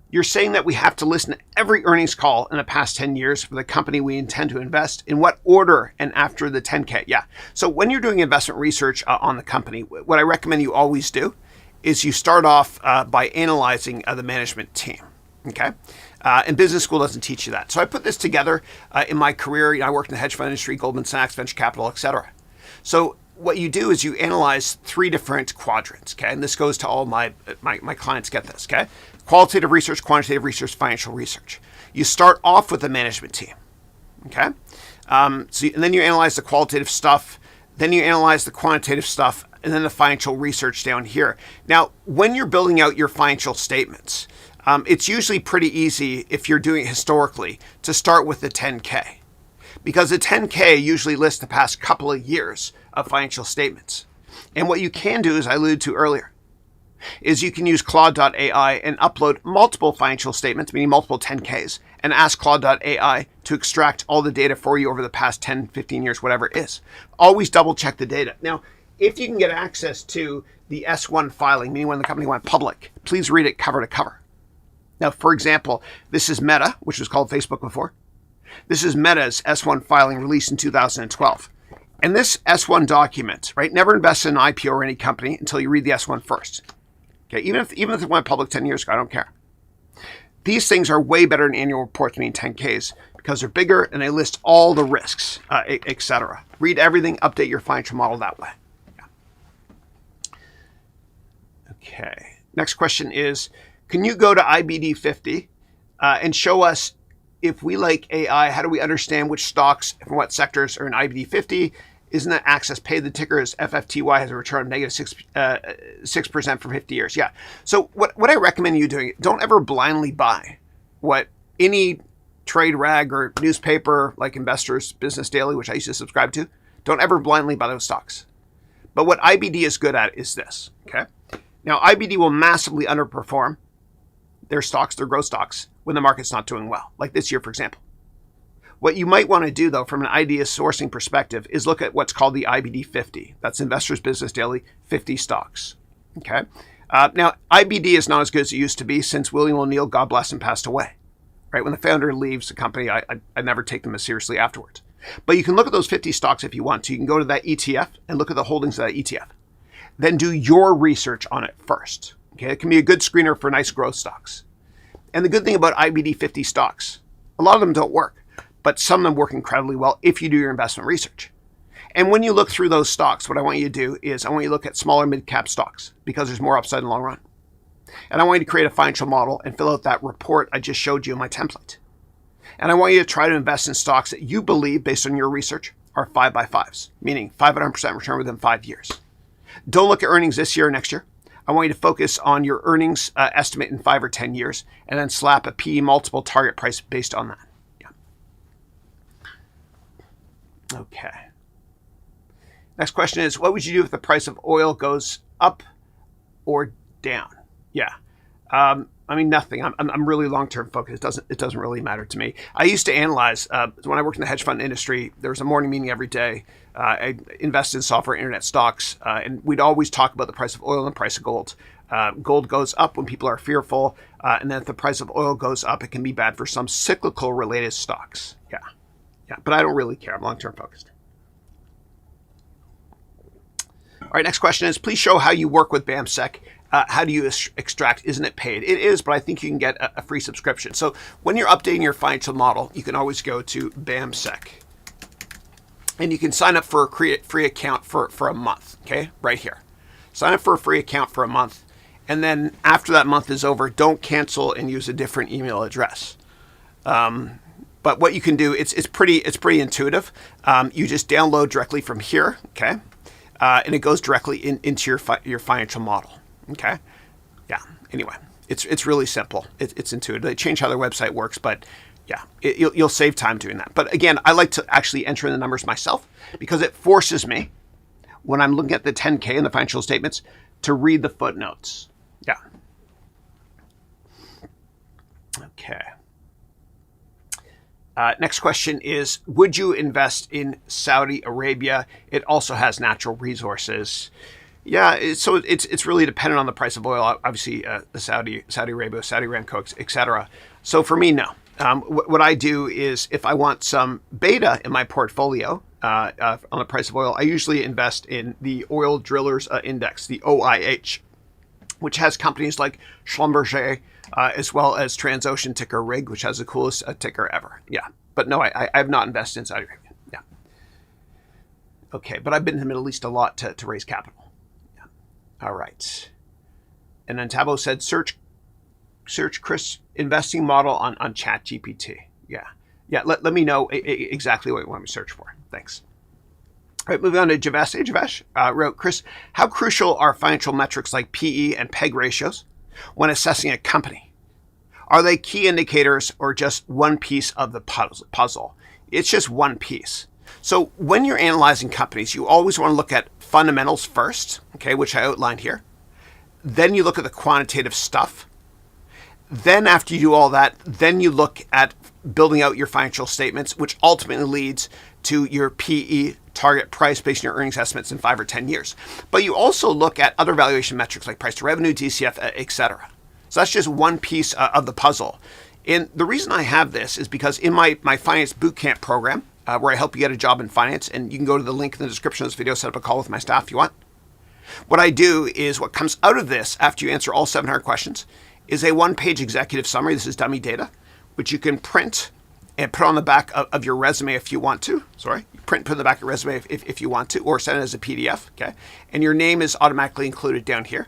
You're saying that we have to listen to every earnings call in the past 10 years for the company we intend to invest. In what order and after the 10K? Yeah. So when you're doing investment research on the company, what I recommend you always do is you start off by analyzing the management team. Okay. And business school doesn't teach you that. So I put this together in my career. I worked in the hedge fund industry, Goldman Sachs, venture capital, etc. So what you do is you analyze 3 different quadrants. Okay. And this goes to all my clients get this. Okay. Qualitative research, quantitative research, financial research. You start off with the management team. Okay. And then you analyze the qualitative stuff, then you analyze the quantitative stuff, and then the financial research down here. Now, when you're building out your financial statements, it's usually pretty easy if you're doing it historically to start with the 10K, because the 10K usually lists the past couple of years of financial statements. And what you can do, as I alluded to earlier, is you can use Claude.ai and upload multiple financial statements, meaning multiple 10Ks, and ask Claude.ai to extract all the data for you over the past 10, 15 years, whatever it is. Always double check the data. Now, if you can get access to the S1 filing, meaning when the company went public, please read it cover to cover. Now, for example, this is Meta, which was called Facebook before. This is Meta's S1 filing released in 2012. And this S1 document, right, never invest in an IPO or any company until you read the S1 first. Okay, even if it went public 10 years ago, I don't care. These things are way better than annual reports, meaning 10Ks, because they're bigger and they list all the risks, etc. Read everything, update your financial model that way. Yeah. Okay, next question is, can you go to IBD 50 and show us, if we like AI, how do we understand which stocks from what sectors are in IBD 50? Isn't that access paid? The ticker is FFTY, has a return of negative 6% for 50 years. Yeah. So what I recommend you doing, don't ever blindly buy what any trade rag or newspaper like Investors Business Daily, which I used to subscribe to, don't ever blindly buy those stocks. But what IBD is good at is this. Okay. Now, IBD will massively underperform their stocks, their growth stocks, when the market's not doing well, like this year, for example. What you might want to do, though, from an idea sourcing perspective, is look at what's called the IBD 50. That's Investors Business Daily 50 stocks. Okay. Now, IBD is not as good as it used to be since William O'Neill, God bless him, passed away. Right? When the founder leaves the company, I never take them as seriously afterwards. But you can look at those 50 stocks if you want to. You can go to that ETF and look at the holdings of that ETF. Then do your research on it first. Okay. It can be a good screener for nice growth stocks. And the good thing about IBD 50 stocks, a lot of them don't work, but some of them work incredibly well if you do your investment research. And when you look through those stocks, what I want you to do is I want you to look at smaller mid-cap stocks because there's more upside in the long run. And I want you to create a financial model and fill out that report I just showed you in my template. And I want you to try to invest in stocks that you believe, based on your research, are 5x5s, meaning 500% return within 5 years. Don't look at earnings this year or next year. I want you to focus on your earnings estimate in 5 or 10 years and then slap a PE multiple target price based on that. Okay. Next question is, what would you do if the price of oil goes up or down? Yeah. I mean, nothing. I'm really long-term focused. It doesn't really matter to me. I used to analyze, when I worked in the hedge fund industry, there was a morning meeting every day. I invested in software, internet stocks, and we'd always talk about the price of oil and the price of gold. Gold goes up when people are fearful, and then if the price of oil goes up, it can be bad for some cyclical related stocks. Yeah. Yeah, but I don't really care. I'm long-term focused. All right, next question is, please show how you work with BamSEC. How do you extract? Isn't it paid? It is, but I think you can get a free subscription. So when you're updating your financial model, you can always go to BamSEC. And you can sign up for a free account for a month, okay? Right here. Sign up for a free account for a month. And then after that month is over, don't cancel and use a different email address. But what you can do, it's pretty intuitive. You just download directly from here, okay? And it goes directly into your financial model, okay? Yeah. Anyway, it's really simple. It's intuitive. They change how their website works, but yeah, you'll save time doing that. But again, I like to actually enter in the numbers myself because it forces me, when I'm looking at the 10K and the financial statements, to read the footnotes. Yeah. Okay. Next question is, would you invest in Saudi Arabia? It also has natural resources. Yeah, so it's really dependent on the price of oil. Obviously, the Saudi Arabia, Saudi Aramco, etc. So for me, no. What I do is, if I want some beta in my portfolio on the price of oil, I usually invest in the Oil Drillers Index, the OIH, which has companies like Schlumberger, as well as Transocean ticker RIG, which has the coolest ticker ever. Yeah, but no, I have not invested in Saudi Arabia. Yeah. Okay, but I've been in the Middle East a lot to raise capital. Yeah. All right. And then Tabo said, search Chris investing model on ChatGPT. Yeah. Yeah, let me know exactly what you want me to search for. Thanks. All right, moving on to Javesh. Hey, Javesh wrote, Chris, how crucial are financial metrics like PE and PEG ratios when assessing a company? Are they key indicators or just one piece of the puzzle? It's just one piece. So when you're analyzing companies, you always want to look at fundamentals first, okay, which I outlined here. Then you look at the quantitative stuff. Then after you do all that, then you look at building out your financial statements, which ultimately leads to your PE target price based on your earnings estimates in 5 or 10 years. But you also look at other valuation metrics like price to revenue, DCF, etc. So that's just one piece of the puzzle. And the reason I have this is because in my finance bootcamp program, where I help you get a job in finance, and you can go to the link in the description of this video, set up a call with my staff if you want. What I do is what comes out of this after you answer all 700 questions is a one-page executive summary. This is dummy data, which you can print and put on the back of your resume if you want to. Put on the back of your resume if you want to, or send it as a PDF, okay? And your name is automatically included down here.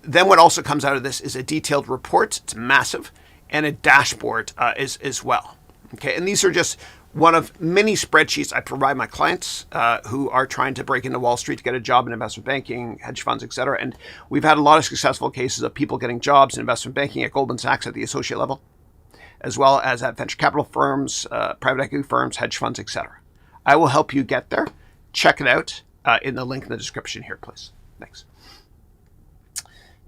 Then what also comes out of this is a detailed report. It's massive, and a dashboard as well, okay? And these are just one of many spreadsheets I provide my clients who are trying to break into Wall Street to get a job in investment banking, hedge funds, etc. And we've had a lot of successful cases of people getting jobs in investment banking at Goldman Sachs at the associate level, as well as at venture capital firms, private equity firms, hedge funds, etc. I will help you get there. Check it out in the link in the description here, please. Thanks.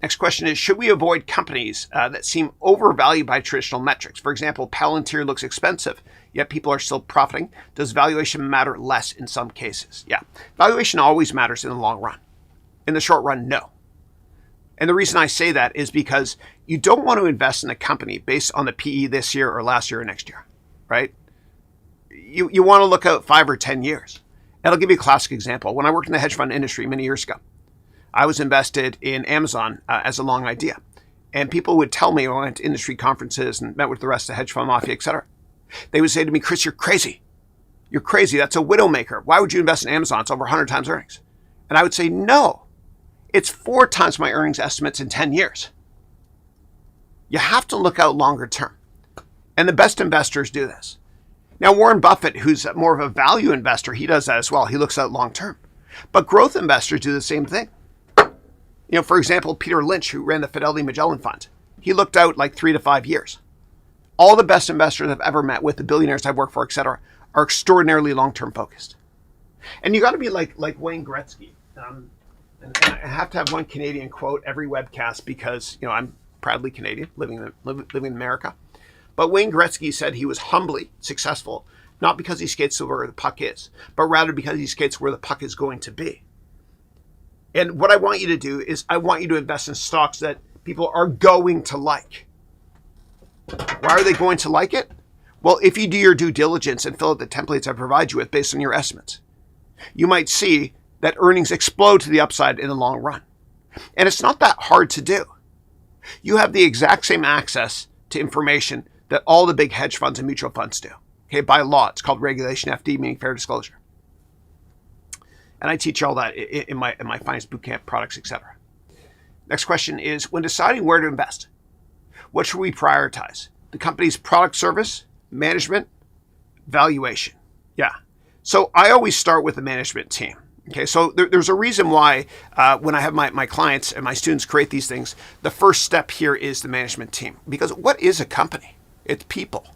Next question is, should we avoid companies that seem overvalued by traditional metrics? For example, Palantir looks expensive, yet people are still profiting. Does valuation matter less in some cases? Yeah, valuation always matters in the long run. In the short run, no. And the reason I say that is because you don't want to invest in a company based on the PE this year or last year or next year, right? You want to look out 5 or 10 years. And I'll give you a classic example. When I worked in the hedge fund industry many years ago, I was invested in Amazon as a long idea. And people would tell me when I went to industry conferences and met with the rest of the hedge fund mafia, etc. They would say to me, Chris, you're crazy. You're crazy. That's a widowmaker. Why would you invest in Amazon? It's over 100 times earnings. And I would say, no, it's 4 times my earnings estimates in 10 years. You have to look out longer term. And the best investors do this. Now, Warren Buffett, who's more of a value investor, he does that as well. He looks out long term. But growth investors do the same thing. You know, for example, Peter Lynch, who ran the Fidelity Magellan Fund, he looked out like 3 to 5 years. All the best investors I've ever met with, the billionaires I've worked for, etc., are extraordinarily long-term focused. And you got to be like Wayne Gretzky. And I have to have one Canadian quote every webcast because, you know, I'm proudly Canadian, living in America. But Wayne Gretzky said he was humbly successful, not because he skates where the puck is, but rather because he skates where the puck is going to be. And what I want you to do is I want you to invest in stocks that people are going to like. Why are they going to like it? Well, if you do your due diligence and fill out the templates I provide you with based on your estimates, you might see that earnings explode to the upside in the long run. And it's not that hard to do. You have the exact same access to information that all the big hedge funds and mutual funds do. Okay, by law, it's called Regulation FD, meaning fair disclosure. And I teach all that in my finance bootcamp products, etc. Next question is, when deciding where to invest, what should we prioritize? The company's product, service, management, valuation. Yeah. So I always start with the management team. Okay, so there's a reason why when I have my clients and my students create these things, the first step here is the management team. Because what is a company? It's people.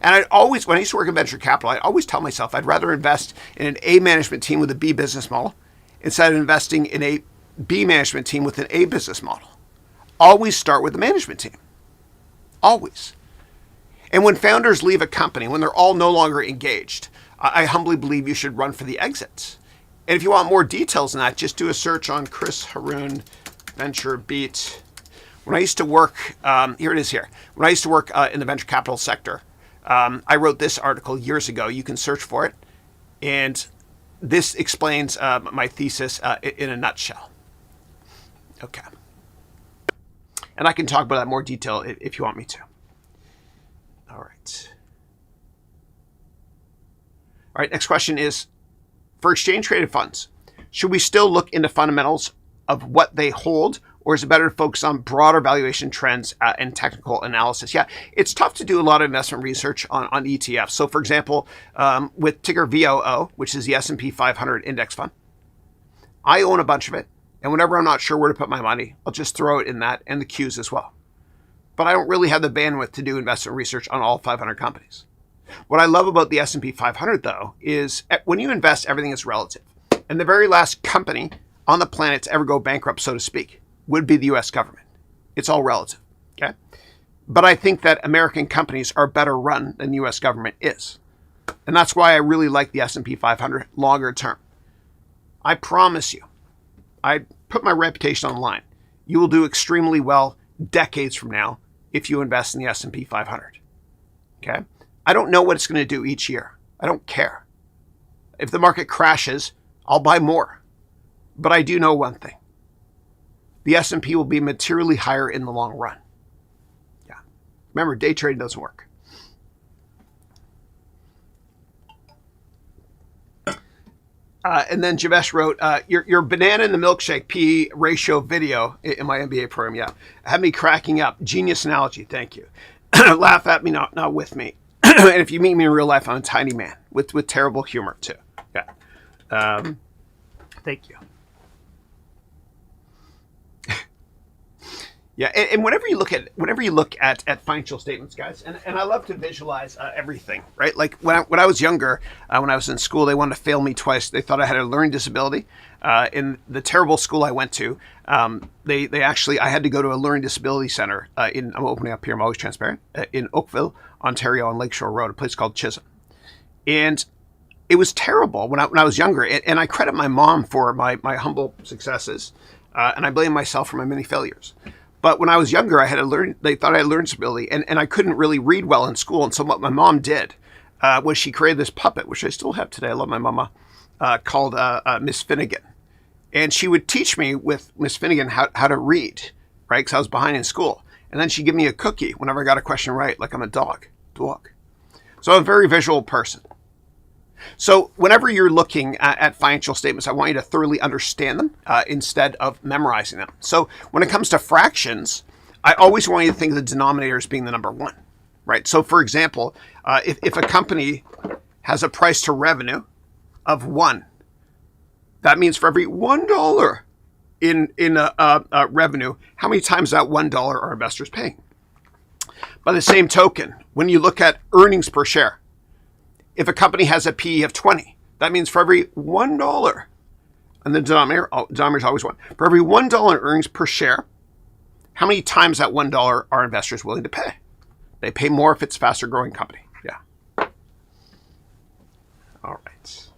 And I'd always, when I used to work in venture capital, I'd always tell myself I'd rather invest in an A management team with a B business model instead of investing in a B management team with an A business model. Always start with the management team. Always. And when founders leave a company, when they're all no longer engaged, I humbly believe you should run for the exits. And if you want more details on that, just do a search on Chris Haroun Venture Beat. When I used to work, here it is here. When I used to work in the venture capital sector, I wrote this article years ago. You can search for it. And this explains my thesis in a nutshell. Okay. And I can talk about that in more detail if you want me to. All right. All right, next question is, for exchange traded funds, should we still look into fundamentals of what they hold, or is it better to focus on broader valuation trends and technical analysis? Yeah, it's tough to do a lot of investment research on ETFs. So for example, with ticker VOO, which is the S&P 500 index fund, I own a bunch of it. And whenever I'm not sure where to put my money, I'll just throw it in that and the Qs as well. But I don't really have the bandwidth to do investment research on all 500 companies. What I love about the S&P 500, though, is when you invest, everything is relative. And the very last company on the planet to ever go bankrupt, so to speak, would be the U.S. government. It's all relative, okay? But I think that American companies are better run than the U.S. government is. And that's why I really like the S&P 500 longer term. I promise you, I put my reputation on the line. You will do extremely well decades from now if you invest in the S&P 500, okay? I don't know what it's going to do each year. I don't care. If the market crashes, I'll buy more. But I do know one thing. The S&P will be materially higher in the long run. Yeah. Remember, day trading doesn't work. And then Javesh wrote, your banana in the milkshake PE ratio video in my MBA program, yeah, had me cracking up. Genius analogy, thank you. Laugh at me, not with me. And if you meet me in real life, I'm a tiny man with terrible humor too. Yeah. Thank you. Yeah, and whenever you look at financial statements, guys, and I love to visualize everything, right? Like when I was younger, when I was in school, they wanted to fail me twice. They thought I had a learning disability. In the terrible school I went to, they actually, I had to go to a learning disability center I'm opening up here, I'm always transparent, in Oakville, Ontario, on Lakeshore Road, a place called Chisholm. And it was terrible when I was younger. And I credit my mom for my humble successes, and I blame myself for my many failures. But when I was younger, they thought I had learning disability, and I couldn't really read well in school. And so what my mom did was she created this puppet, which I still have today. I love my mama, called Miss Finnegan. And she would teach me with Miss Finnegan how to read, right? Because I was behind in school. And then she'd give me a cookie whenever I got a question right, like I'm a dog. So I'm a very visual person. So whenever you're looking at financial statements, I want you to thoroughly understand them instead of memorizing them. So when it comes to fractions, I always want you to think of the denominator as being the number one, right? So for example, if a company has a price to revenue of 1, that means for every $1 in revenue, how many times that $1 are investors paying? By the same token, when you look at earnings per share, if a company has a PE of 20, that means for every $1, and the denominator is always 1, for every $1 in earnings per share, how many times that $1 are investors willing to pay? They pay more if it's a faster growing company. Yeah. All right.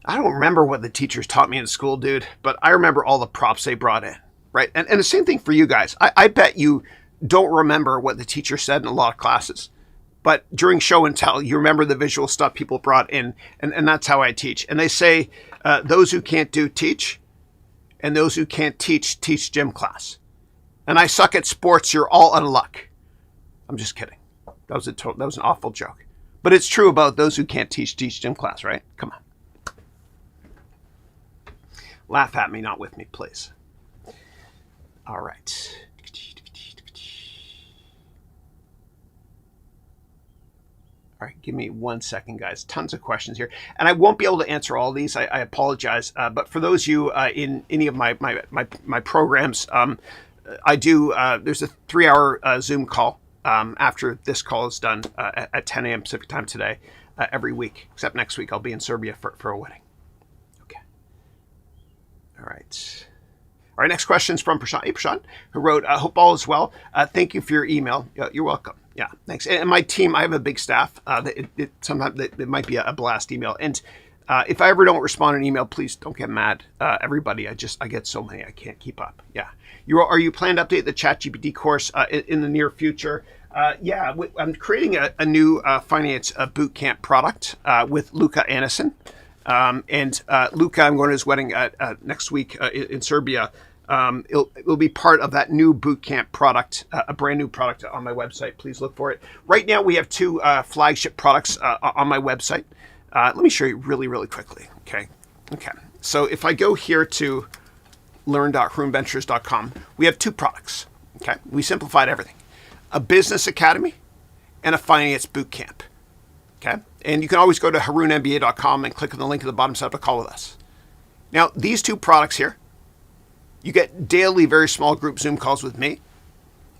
I don't remember what the teachers taught me in school, dude, but I remember all the props they brought in, right? And the same thing for you guys. I bet you don't remember what the teacher said in a lot of classes. But during show and tell, you remember the visual stuff people brought in, and that's how I teach. And they say, those who can't do, teach, and those who can't teach gym class. And I suck at sports, you're all out of luck. I'm just kidding. That was an awful joke. But it's true about those who can't teach gym class, right? Come on. Laugh at me, not with me, please. All right. All right, give me 1 second, guys. Tons of questions here. And I won't be able to answer all these. I apologize. But for those of you in any of my programs, I do, there's a 3-hour Zoom call after this call is done at 10 a.m. Pacific time today every week, except next week I'll be in Serbia for a wedding. Okay. All right. Our next question is from Prashant. Hey, Prashant, who wrote, hope all is well. Thank you for your email. You're welcome. Yeah, thanks. And my team, I have a big staff. Sometimes it might be a blast email. And if I ever don't respond to an email, please don't get mad. Everybody, I get so many, I can't keep up. Yeah. Are you planning to update the ChatGPT course in the near future? Yeah, I'm creating a new finance bootcamp product with Luca Anderson. And Luca, I'm going to his wedding next week in Serbia. It'll be part of that new bootcamp product, a brand new product on my website. Please look for it. Right now, we have 2 flagship products on my website. Let me show you really, really quickly. Okay. So if I go here to learn.harounventures.com, we have 2 products. Okay, we simplified everything: a business academy and a finance bootcamp. Okay, and you can always go to harounmba.com and click on the link at the bottom, set up a call with us. Now, these 2 products here, you get daily, very small group Zoom calls with me,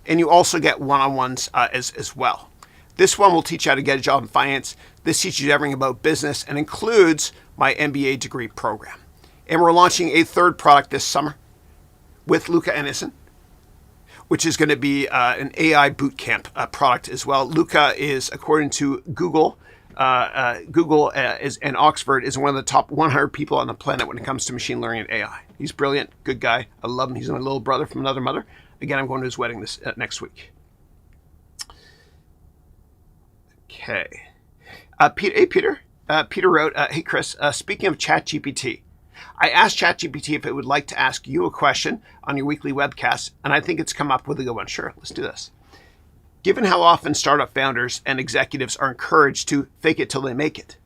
and you also get one-on-ones as well. This one will teach you how to get a job in finance. This teaches you everything about business and includes my MBA degree program. And we're launching a 3rd product this summer with Luca Ennison, which is going to be an AI bootcamp product as well. Luca is, according to Google, and Oxford is one of the top 100 people on the planet when it comes to machine learning and AI. He's brilliant, good guy. I love him. He's my little brother from another mother. Again, I'm going to his wedding this next week. Okay. Peter wrote, hey, Chris, speaking of ChatGPT, I asked ChatGPT if it would like to ask you a question on your weekly webcast, and I think it's come up with a good one. Sure, let's do this. Given how often startup founders and executives are encouraged to fake it till they make it,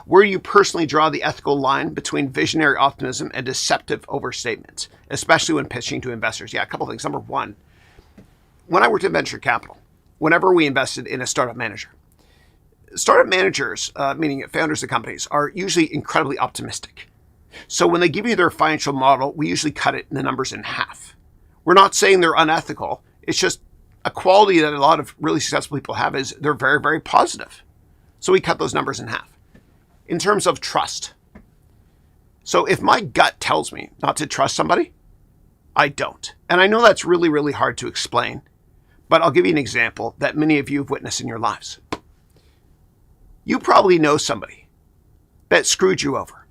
where do you personally draw the ethical line between visionary optimism and deceptive overstatements, especially when pitching to investors? Yeah, a couple of things. Number one, when I worked in venture capital, whenever we invested in a startup managers, meaning founders of companies, are usually incredibly optimistic. So when they give you their financial model, we usually cut it in the numbers in half. We're not saying they're unethical. It's just a quality that a lot of really successful people have is they're very, very positive. So we cut those numbers in half. In terms of trust. So if my gut tells me not to trust somebody, I don't. And I know that's really, really hard to explain, but I'll give you an example that many of you have witnessed in your lives. You probably know somebody that screwed you over.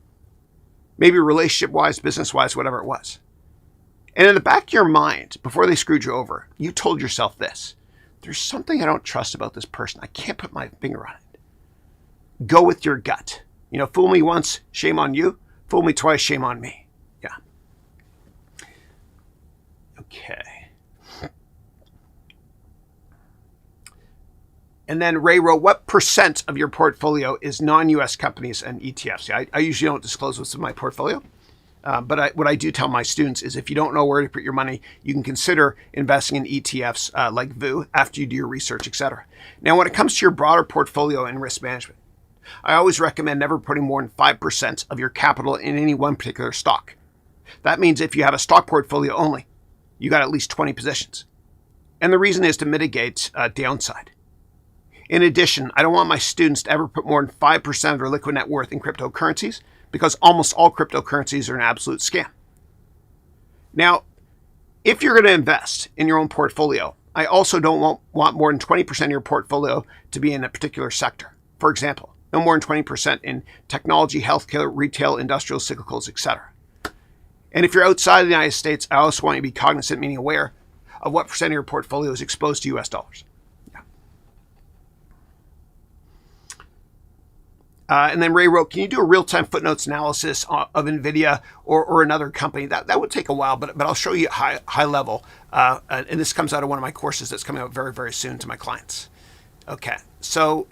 Maybe relationship-wise, business-wise, whatever it was. And in the back of your mind, before they screwed you over, you told yourself this: there's something I don't trust about this person. I can't put my finger on it. Go with your gut. You know, fool me once, shame on you. Fool me twice, shame on me. Yeah. Okay. And then Ray wrote, what percent of your portfolio is non-US companies and ETFs? Yeah, I usually don't disclose what's in my portfolio. But what I do tell my students is if you don't know where to put your money, you can consider investing in ETFs like VU after you do your research, etc. Now, when it comes to your broader portfolio and risk management, I always recommend never putting more than 5% of your capital in any one particular stock. That means if you have a stock portfolio only, you got at least 20 positions. And the reason is to mitigate downside. In addition, I don't want my students to ever put more than 5% of their liquid net worth in cryptocurrencies, because almost all cryptocurrencies are an absolute scam. Now, if you're going to invest in your own portfolio, I also don't want more than 20% of your portfolio to be in a particular sector. For example, no more than 20% in technology, healthcare, retail, industrial, cyclicals, etc. And if you're outside of the United States, I also want you to be cognizant, meaning aware, of what percent of your portfolio is exposed to US dollars. And then Ray wrote, can you do a real-time footnotes analysis of NVIDIA or another company? That would take a while, but I'll show you high level. And this comes out of one of my courses that's coming out very, very soon to my clients. Okay, so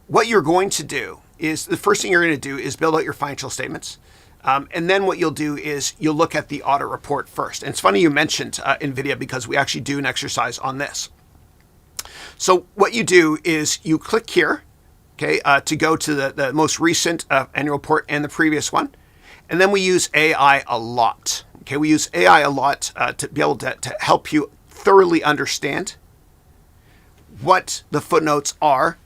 what you're going to do is, the first thing you're going to do is build out your financial statements. And then what you'll do is you'll look at the audit report first. And it's funny you mentioned NVIDIA, because we actually do an exercise on this. So what you do is you click here, okay, to go to the most recent annual report and the previous one. And then we use AI a lot. Okay, we use AI a lot to be able to help you thoroughly understand what the footnotes are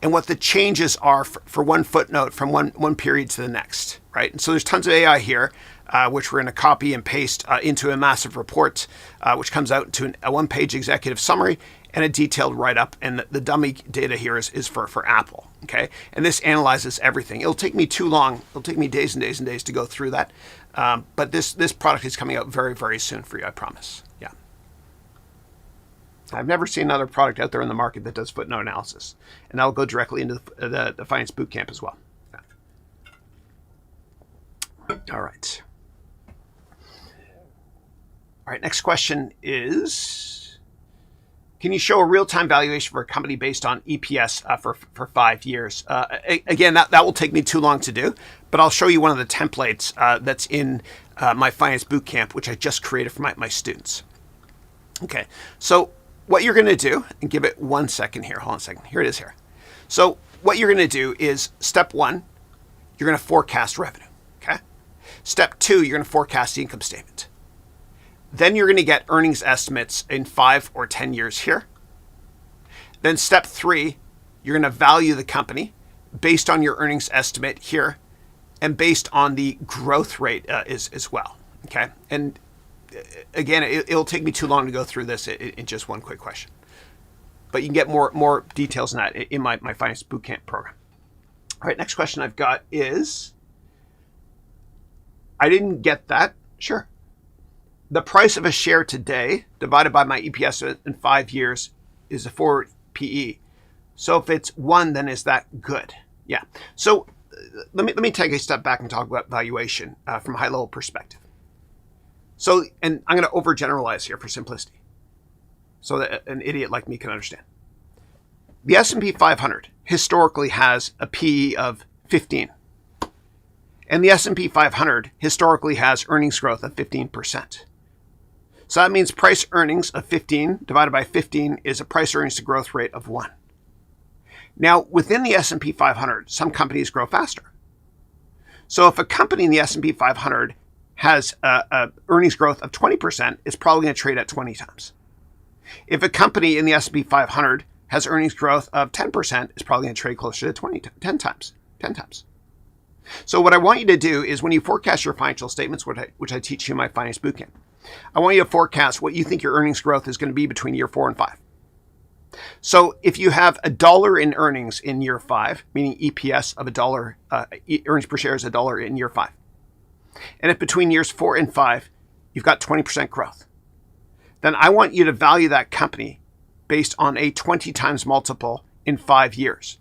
and what the changes are for one footnote from one period to the next, right? And so there's tons of AI here, which we're going to copy and paste into a massive report, which comes out into a one-page executive summary and a detailed write-up. And the dummy data here is for Apple, okay? And this analyzes everything. It'll take me too long. It'll take me days and days and days to go through that. But this product is coming out very, very soon for you, I promise. Yeah. I've never seen another product out there in the market that does footnote analysis. And that'll go directly into the Finance Bootcamp as well. Yeah. All right. All right, next question is... Can you show a real-time valuation for a company based on EPS for 5 years? Again, that will take me too long to do, but I'll show you one of the templates that's in my finance bootcamp, which I just created for my students. Okay, so what you're going to do, and give it 1 second here. Hold on a second. Here it is here. So what you're going to do is step 1, you're going to forecast revenue. Okay. Step 2, you're going to forecast the income statement. Then you're going to get earnings estimates in 5 or 10 years here. Then step 3, you're going to value the company based on your earnings estimate here and based on the growth rate as well. Okay. And again, it'll take me too long to go through this in just one quick question. But you can get more details on that in my finance bootcamp program. All right, next question I've got is, I didn't get that. Sure. The price of a share today divided by my EPS in 5 years is a forward PE. So if it's 1, then is that good? Yeah. So let me take a step back and talk about valuation from a high level perspective. So, and I'm going to overgeneralize here for simplicity, so that an idiot like me can understand. The S&P 500 historically has a PE of 15. And the S&P 500 historically has earnings growth of 15%. So that means price earnings of 15 divided by 15 is a price earnings to growth rate of 1. Now, within the S&P 500, some companies grow faster. So if a company in the S&P 500 has a earnings growth of 20%, it's probably going to trade at 20 times. If a company in the S&P 500 has earnings growth of 10%, it's probably going to trade closer to 10 times. So what I want you to do is when you forecast your financial statements, which I teach you in my finance bootcamp, I want you to forecast what you think your earnings growth is going to be between year 4 and 5. So if you have $1 in earnings in year 5, meaning EPS of $1, earnings per share is $1 in year 5. And if between years 4 and 5, you've got 20% growth, then I want you to value that company based on a 20 times multiple in 5 years.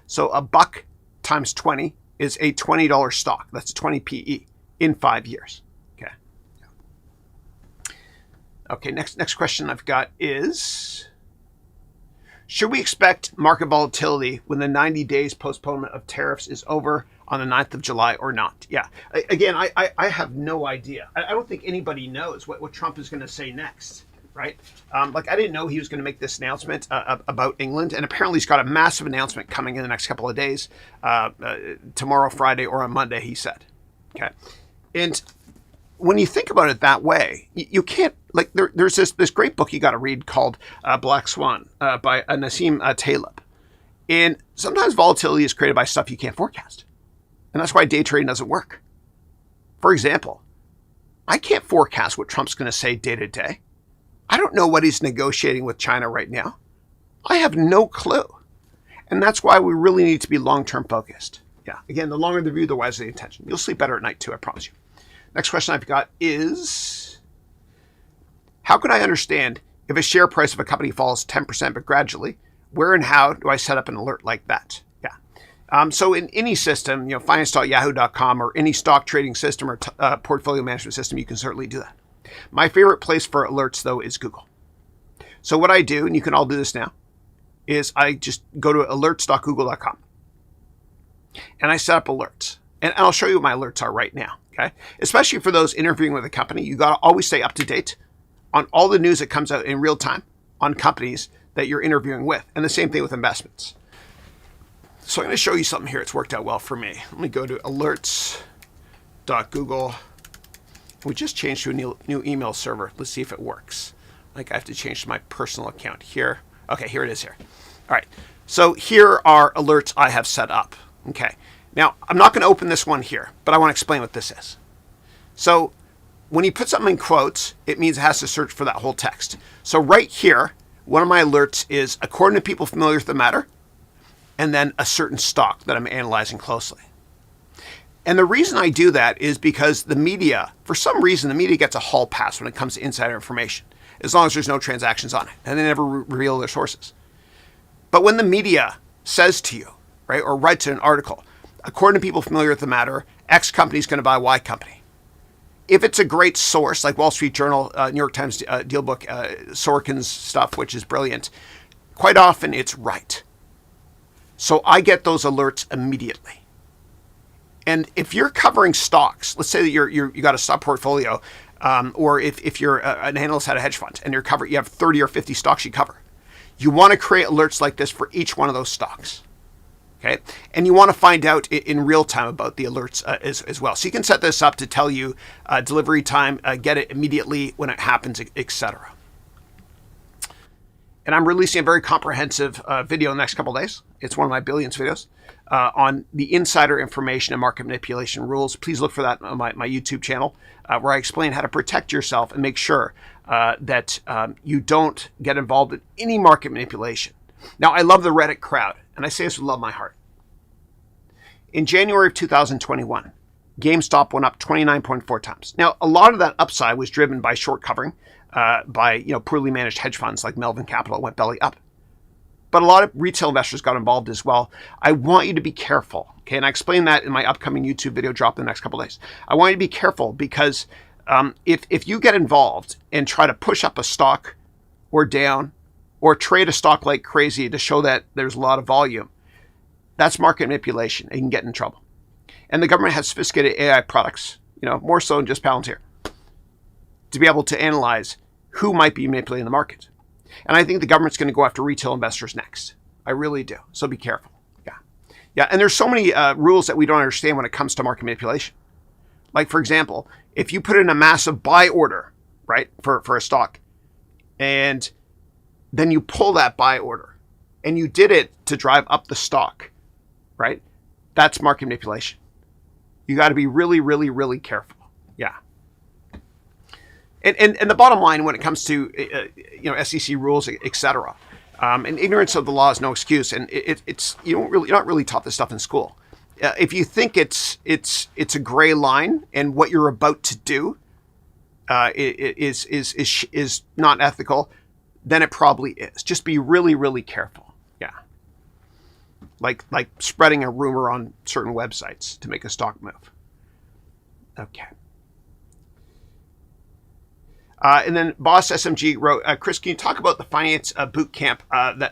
So $1 times 20 is a $20 stock. That's 20 PE in 5 years. Okay. Okay, next question I've got is, should we expect market volatility when the 90 days postponement of tariffs is over on the 9th of July or not? Yeah, again, I have no idea. I don't think anybody knows what Trump is going to say next, right? Like, I didn't know he was going to make this announcement about England, and apparently he's got a massive announcement coming in the next couple of days, tomorrow, Friday, or on Monday, he said. Okay, and when you think about it that way, you can't, like, there's this great book you got to read called Black Swan by Nassim Taleb. And sometimes volatility is created by stuff you can't forecast. And that's why day trading doesn't work. For example, I can't forecast what Trump's going to say day to day. I don't know what he's negotiating with China right now. I have no clue. And that's why we really need to be long-term focused. Yeah, again, the longer the view, the wiser the intention. You'll sleep better at night too, I promise you. Next question I've got is, how can I understand if a share price of a company falls 10% but gradually? Where and how do I set up an alert like that? Yeah. So in any system, finance.yahoo.com or any stock trading system or portfolio management system, you can certainly do that. My favorite place for alerts, though, is Google. So what I do, and you can all do this now, is I just go to alerts.google.com and I set up alerts. And I'll show you what my alerts are right now. Okay, especially for those interviewing with a company, you got to always stay up to date on all the news that comes out in real time on companies that you're interviewing with. And the same thing with investments. So I'm going to show you something here. It's worked out well for me. Let me go to alerts.google. We just changed to a new email server. Let's see if it works. Like, I have to change to my personal account here. Okay, here it is here. All right. So here are alerts I have set up. Okay. Now, I'm not going to open this one here, but I want to explain what this is. So when you put something in quotes, it means it has to search for that whole text. So right here, one of my alerts is according to people familiar with the matter, and then a certain stock that I'm analyzing closely. And the reason I do that is because the media, for some reason, the media gets a hall pass when it comes to insider information, as long as there's no transactions on it, and they never reveal their sources. But when the media says to you, right, or writes an article, according to people familiar with the matter, X company is going to buy Y company, if it's a great source, like Wall Street Journal, New York Times Deal Book, Sorkin's stuff, which is brilliant, quite often it's right. So I get those alerts immediately. And if you're covering stocks, let's say that you got a stock portfolio, or if you're an analyst at a hedge fund and you have 30 or 50 stocks you cover, you want to create alerts like this for each one of those stocks. Okay, and you want to find out in real time about the alerts as well. So you can set this up to tell you delivery time, get it immediately when it happens, etc. And I'm releasing a very comprehensive video in the next couple of days. It's one of my billions videos on the insider information and market manipulation rules. Please look for that on my YouTube channel, where I explain how to protect yourself and make sure that you don't get involved in any market manipulation. Now, I love the Reddit crowd, and I say this with love of my heart. In January of 2021, GameStop went up 29.4 times. Now, a lot of that upside was driven by short covering by poorly managed hedge funds like Melvin Capital went belly up. But a lot of retail investors got involved as well. I want you to be careful, okay? And I explain that in my upcoming YouTube video drop in the next couple of days. I want you to be careful because if you get involved and try to push up a stock or down or trade a stock like crazy to show that there's a lot of volume, that's market manipulation. You can get in trouble. And the government has sophisticated AI products, more so than just Palantir, to be able to analyze who might be manipulating the market. And I think the government's going to go after retail investors next. I really do. So be careful. Yeah. And there's so many rules that we don't understand when it comes to market manipulation. Like, for example, if you put in a massive buy order, right, for a stock, and then you pull that buy order, and you did it to drive up the stock, right? That's market manipulation. You got to be really, really, really careful. Yeah. And the bottom line when it comes to SEC rules, etc. And ignorance of the law is no excuse. And you're not really taught this stuff in school. If you think it's a gray line and what you're about to do is not ethical, then it probably is. Just be really, really careful. Yeah. Like spreading a rumor on certain websites to make a stock move. Okay. And then Boss SMG wrote, Chris, can you talk about the finance bootcamp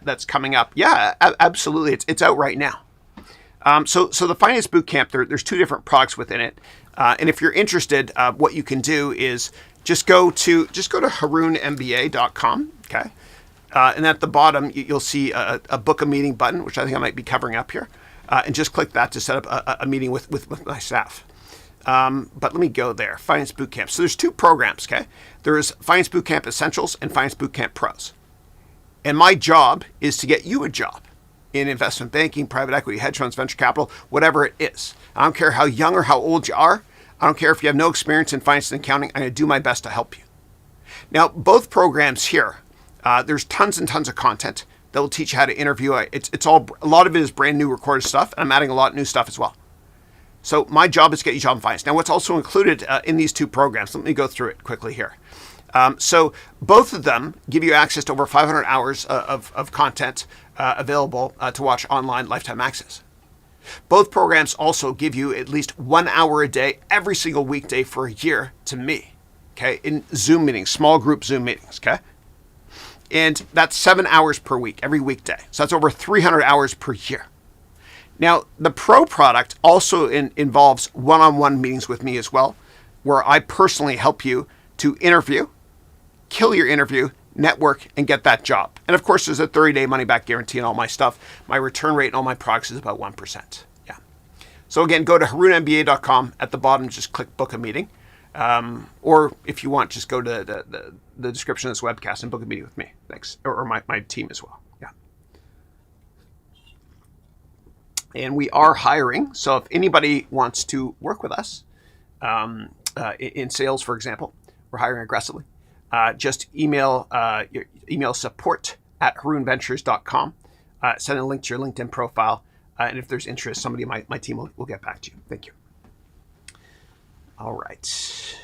that's coming up? Yeah, absolutely. It's out right now. So the finance bootcamp, there's two different products within it. And if you're interested, what you can do is just go to harounmba.com. Okay. And at the bottom, you'll see a book a meeting button, which I think I might be covering up here. And just click that to set up a meeting with my staff. But let me go there. Finance Bootcamp. So there's two programs, okay? There's Finance Bootcamp Essentials and Finance Bootcamp Pros. And my job is to get you a job in investment banking, private equity, hedge funds, venture capital, whatever it is. I don't care how young or how old you are. I don't care if you have no experience in finance and accounting. I'm going to do my best to help you. Now, both programs here, there's tons and tons of content that will teach you how to interview. It's all, a lot of it is brand new recorded stuff, and I'm adding a lot of new stuff as well. So my job is to get you a job in finance. Now, what's also included in these two programs, let me go through it quickly here. So both of them give you access to over 500 hours of content available to watch online, lifetime access. Both programs also give you at least 1 hour a day, every single weekday for a year to me, okay, in Zoom meetings, small group Zoom meetings, okay? And that's 7 hours per week, every weekday. So that's over 300 hours per year. Now, the Pro product also involves one-on-one meetings with me as well, where I personally help you to interview, kill your interview, network, and get that job. And of course, there's a 30-day money-back guarantee on all my stuff. My return rate on all my products is about 1%. Yeah. So again, go to harounmba.com. At the bottom, just click book a meeting. Or if you want, just go to the description of this webcast and book a meeting with me. Thanks. Or my team as well. Yeah. And we are hiring. So if anybody wants to work with us in sales, for example, we're hiring aggressively. Just email support@harounventures.com. Send a link to your LinkedIn profile. And if there's interest, somebody in my team will get back to you. Thank you. All right.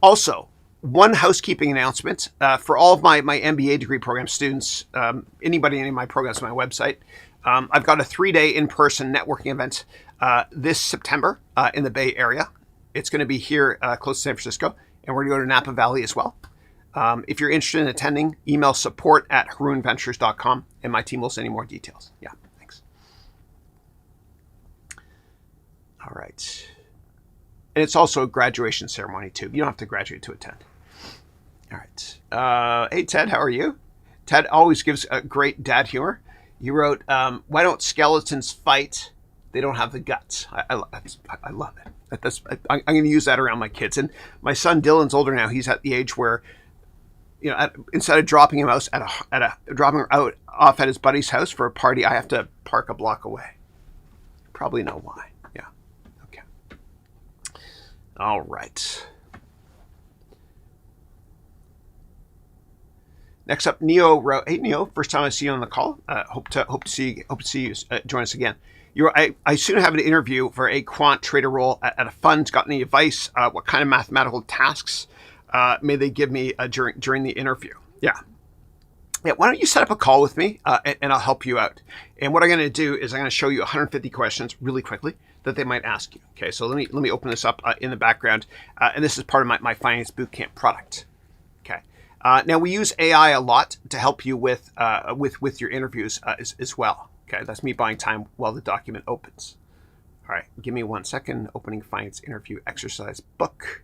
Also, one housekeeping announcement for all of my MBA degree program students, anybody in any of my programs on my website. I've got a 3-day in-person networking event this September in the Bay Area. It's going to be here close to San Francisco, and we're going to go to Napa Valley as well. If you're interested in attending, email support@harounventures.com, and my team will send you more details. Yeah, thanks. All right. And it's also a graduation ceremony, too. You don't have to graduate to attend. All right. Hey, Ted, how are you? Ted always gives a great dad humor. You wrote, why don't skeletons fight? They don't have the guts. I love it. I'm going to use that around my kids. And my son Dylan's older now. He's at the age where, instead of dropping him off at his buddy's house for a party, I have to park a block away. Probably know why. Yeah. Okay. All right. Next up, Neo wrote, "Hey Neo, first time I see you on the call. Hope to see you join us again. I soon have an interview for a quant trader role at a fund. Got any advice? What kind of mathematical tasks may they give me during the interview? Yeah. Why don't you set up a call with me and I'll help you out. And what I'm going to do is I'm going to show you 150 questions really quickly that they might ask you. Okay, so let me open this up in the background, and this is part of my finance bootcamp product. Okay. Now we use AI a lot to help you with your interviews as well. Okay, that's me buying time while the document opens. All right, give me 1 second. Opening finance interview exercise book,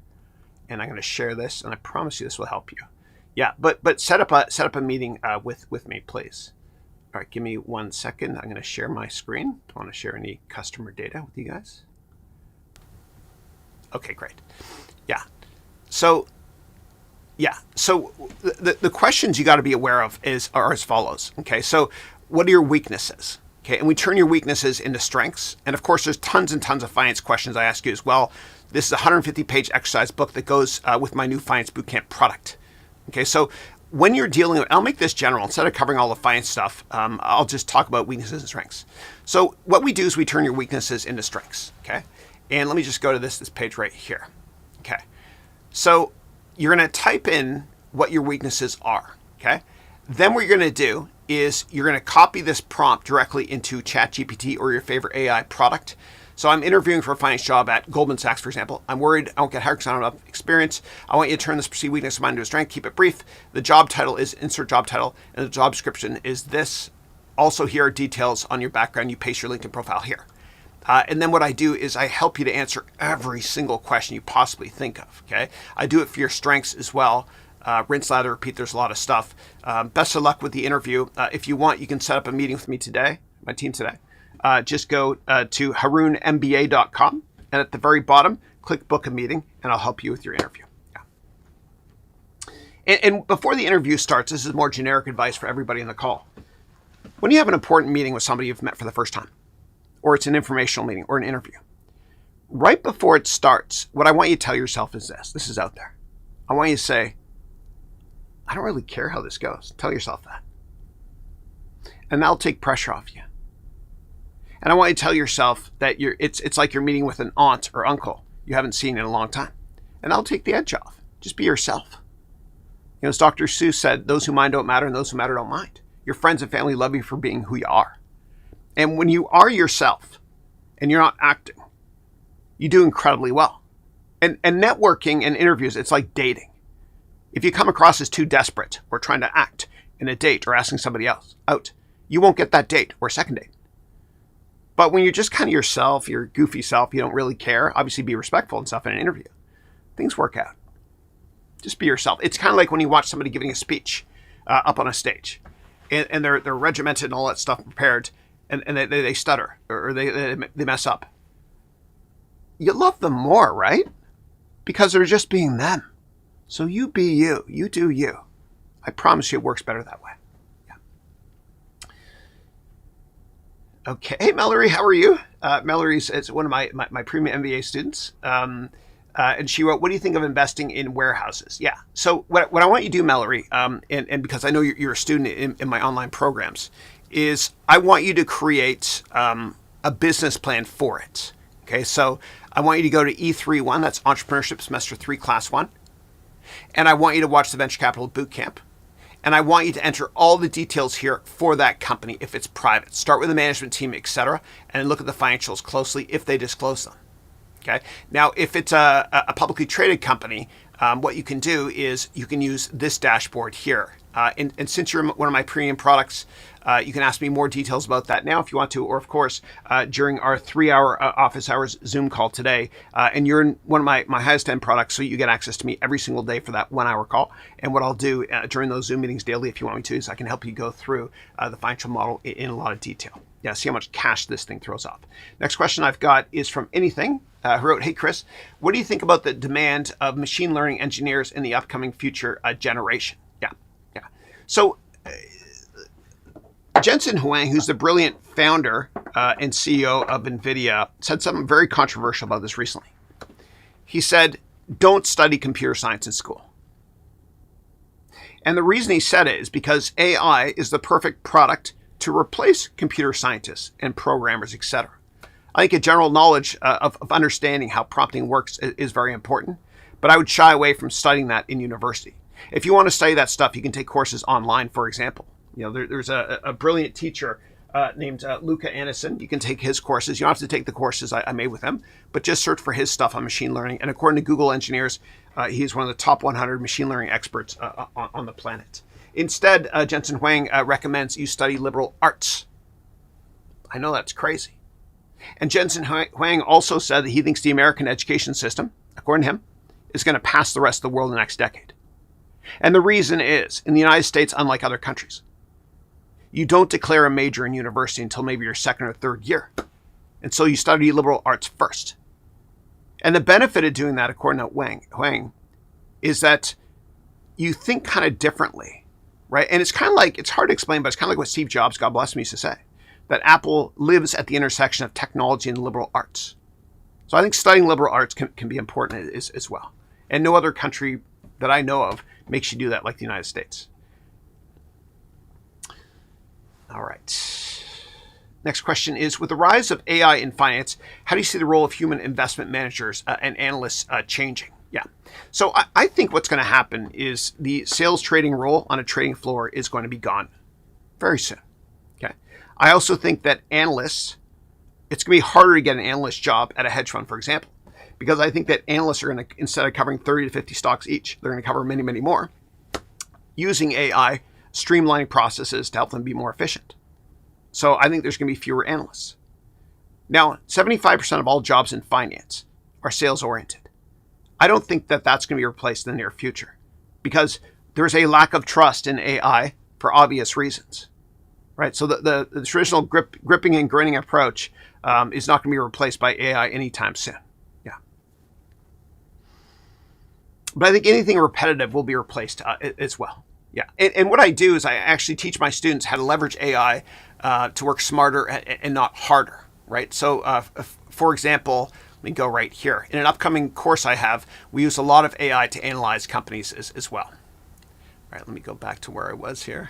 and I'm going to share this, and I promise you this will help you. Yeah, but set up a meeting with me, please. All right, give me 1 second. I'm going to share my screen. Don't want to share any customer data with you guys. Okay, great. Yeah, so. Yeah. So the questions you got to be aware of are as follows. Okay. So what are your weaknesses? Okay. And we turn your weaknesses into strengths. And of course, there's tons and tons of finance questions I ask you as well. This is a 150-page exercise book that goes with my new finance bootcamp product. Okay. So when you're dealing with, I'll make this general. Instead of covering all the finance stuff, I'll just talk about weaknesses and strengths. So what we do is we turn your weaknesses into strengths. Okay. And let me just go to this page right here. Okay. So you're going to type in what your weaknesses are, okay? Then what you're going to do is you're going to copy this prompt directly into ChatGPT or your favorite AI product. So I'm interviewing for a finance job at Goldman Sachs, for example. I'm worried I won't get hired because I don't have experience. I want you to turn this perceived weakness of mine into a strength. Keep it brief. The job title is insert job title, and the job description is this. Also, here are details on your background. You paste your LinkedIn profile here. And then what I do is I help you to answer every single question you possibly think of, okay? I do it for your strengths as well. Rinse, lather, repeat. There's a lot of stuff. Best of luck with the interview. If you want, you can set up a meeting with me today, my team today. Just go to harounmba.com, and at the very bottom, click book a meeting, and I'll help you with your interview. Yeah. And before the interview starts, this is more generic advice for everybody in the call. When you have an important meeting with somebody you've met for the first time, or it's an informational meeting or an interview, right before it starts, what I want you to tell yourself is this. This is out there. I want you to say, I don't really care how this goes. Tell yourself that. And that'll take pressure off you. And I want you to tell yourself that it's like you're meeting with an aunt or uncle you haven't seen in a long time. And that'll take the edge off. Just be yourself. As Dr. Seuss said, those who mind don't matter and those who matter don't mind. Your friends and family love you for being who you are. And when you are yourself and you're not acting, you do incredibly well. And networking and interviews, it's like dating. If you come across as too desperate or trying to act in a date or asking somebody else out, you won't get that date or second date. But when you're just kind of yourself, your goofy self, you don't really care, obviously be respectful and stuff in an interview, things work out. Just be yourself. It's kind of like when you watch somebody giving a speech up on a stage and they're regimented and all that stuff prepared, and they stutter or they mess up. You love them more, right? Because they're just being them. So you be you. You do you. I promise you it works better that way. Yeah. Okay. Hey, Mallory, how are you? Mallory's one of my premium MBA students. And she wrote, what do you think of investing in warehouses? Yeah. So what I want you to do, Mallory, and because I know you're a student in my online programs, is I want you to create a business plan for it. Okay, so I want you to go to E31, that's Entrepreneurship Semester 3, Class 1. And I want you to watch the Venture Capital Bootcamp. And I want you to enter all the details here for that company if it's private. Start with the management team, etc., and look at the financials closely if they disclose them. Okay. Now, if it's a publicly traded company, what you can do is you can use this dashboard here. And since you're one of my premium products, you can ask me more details about that now if you want to, or of course, during our 3-hour office hours Zoom call today. And you're in one of my highest end products, so you get access to me every single day for that 1-hour call. And what I'll do during those Zoom meetings daily, if you want me to, is I can help you go through the financial model in a lot of detail. Yeah, see how much cash this thing throws off. Next question I've got is from Anything, who wrote, "Hey Chris, what do you think about the demand of machine learning engineers in the upcoming future generation?" Yeah. So Jensen Huang, who's the brilliant founder and CEO of NVIDIA, said something very controversial about this recently. He said, "Don't study computer science in school." And the reason he said it is because AI is the perfect product to replace computer scientists and programmers, etc. I think a general knowledge of understanding how prompting works is very important, but I would shy away from studying that in university. If you want to study that stuff, you can take courses online, for example. There's a brilliant teacher named Luca Anderson. You can take his courses. You don't have to take the courses I made with him, but just search for his stuff on machine learning. And according to Google engineers, he's one of the top 100 machine learning experts on the planet. Instead, Jensen Huang recommends you study liberal arts. I know that's crazy. And Jensen Huang also said that he thinks the American education system, according to him, is going to pass the rest of the world in the next decade. And the reason is, in the United States, unlike other countries, you don't declare a major in university until maybe your second or third year. And so you study liberal arts first. And the benefit of doing that, according to Huang, is that you think kind of differently, right? And it's kind of like, it's hard to explain, but it's kind of like what Steve Jobs, God bless him, used to say, that Apple lives at the intersection of technology and liberal arts. So I think studying liberal arts can be important as well. And no other country that I know of makes you do that like the United States. All right. Next question is, with the rise of AI in finance, how do you see the role of human investment managers and analysts changing? Yeah. So I think what's going to happen is the sales trading role on a trading floor is going to be gone very soon. Okay. I also think that analysts, it's going to be harder to get an analyst job at a hedge fund, for example, because I think that analysts are going to, instead of covering 30 to 50 stocks each, they're going to cover many, many more, using AI, streamlining processes to help them be more efficient. So I think there's going to be fewer analysts. Now, 75% of all jobs in finance are sales-oriented. I don't think that that's going to be replaced in the near future because there's a lack of trust in AI for obvious reasons, right? So the traditional gripping and grinning approach is not going to be replaced by AI anytime soon. Yeah. But I think anything repetitive will be replaced as well. Yeah. And what I do is I actually teach my students how to leverage AI to work smarter and not harder, right? So for example, let me go right here. In an upcoming course I have, we use a lot of AI to analyze companies as well. All right, let me go back to where I was here.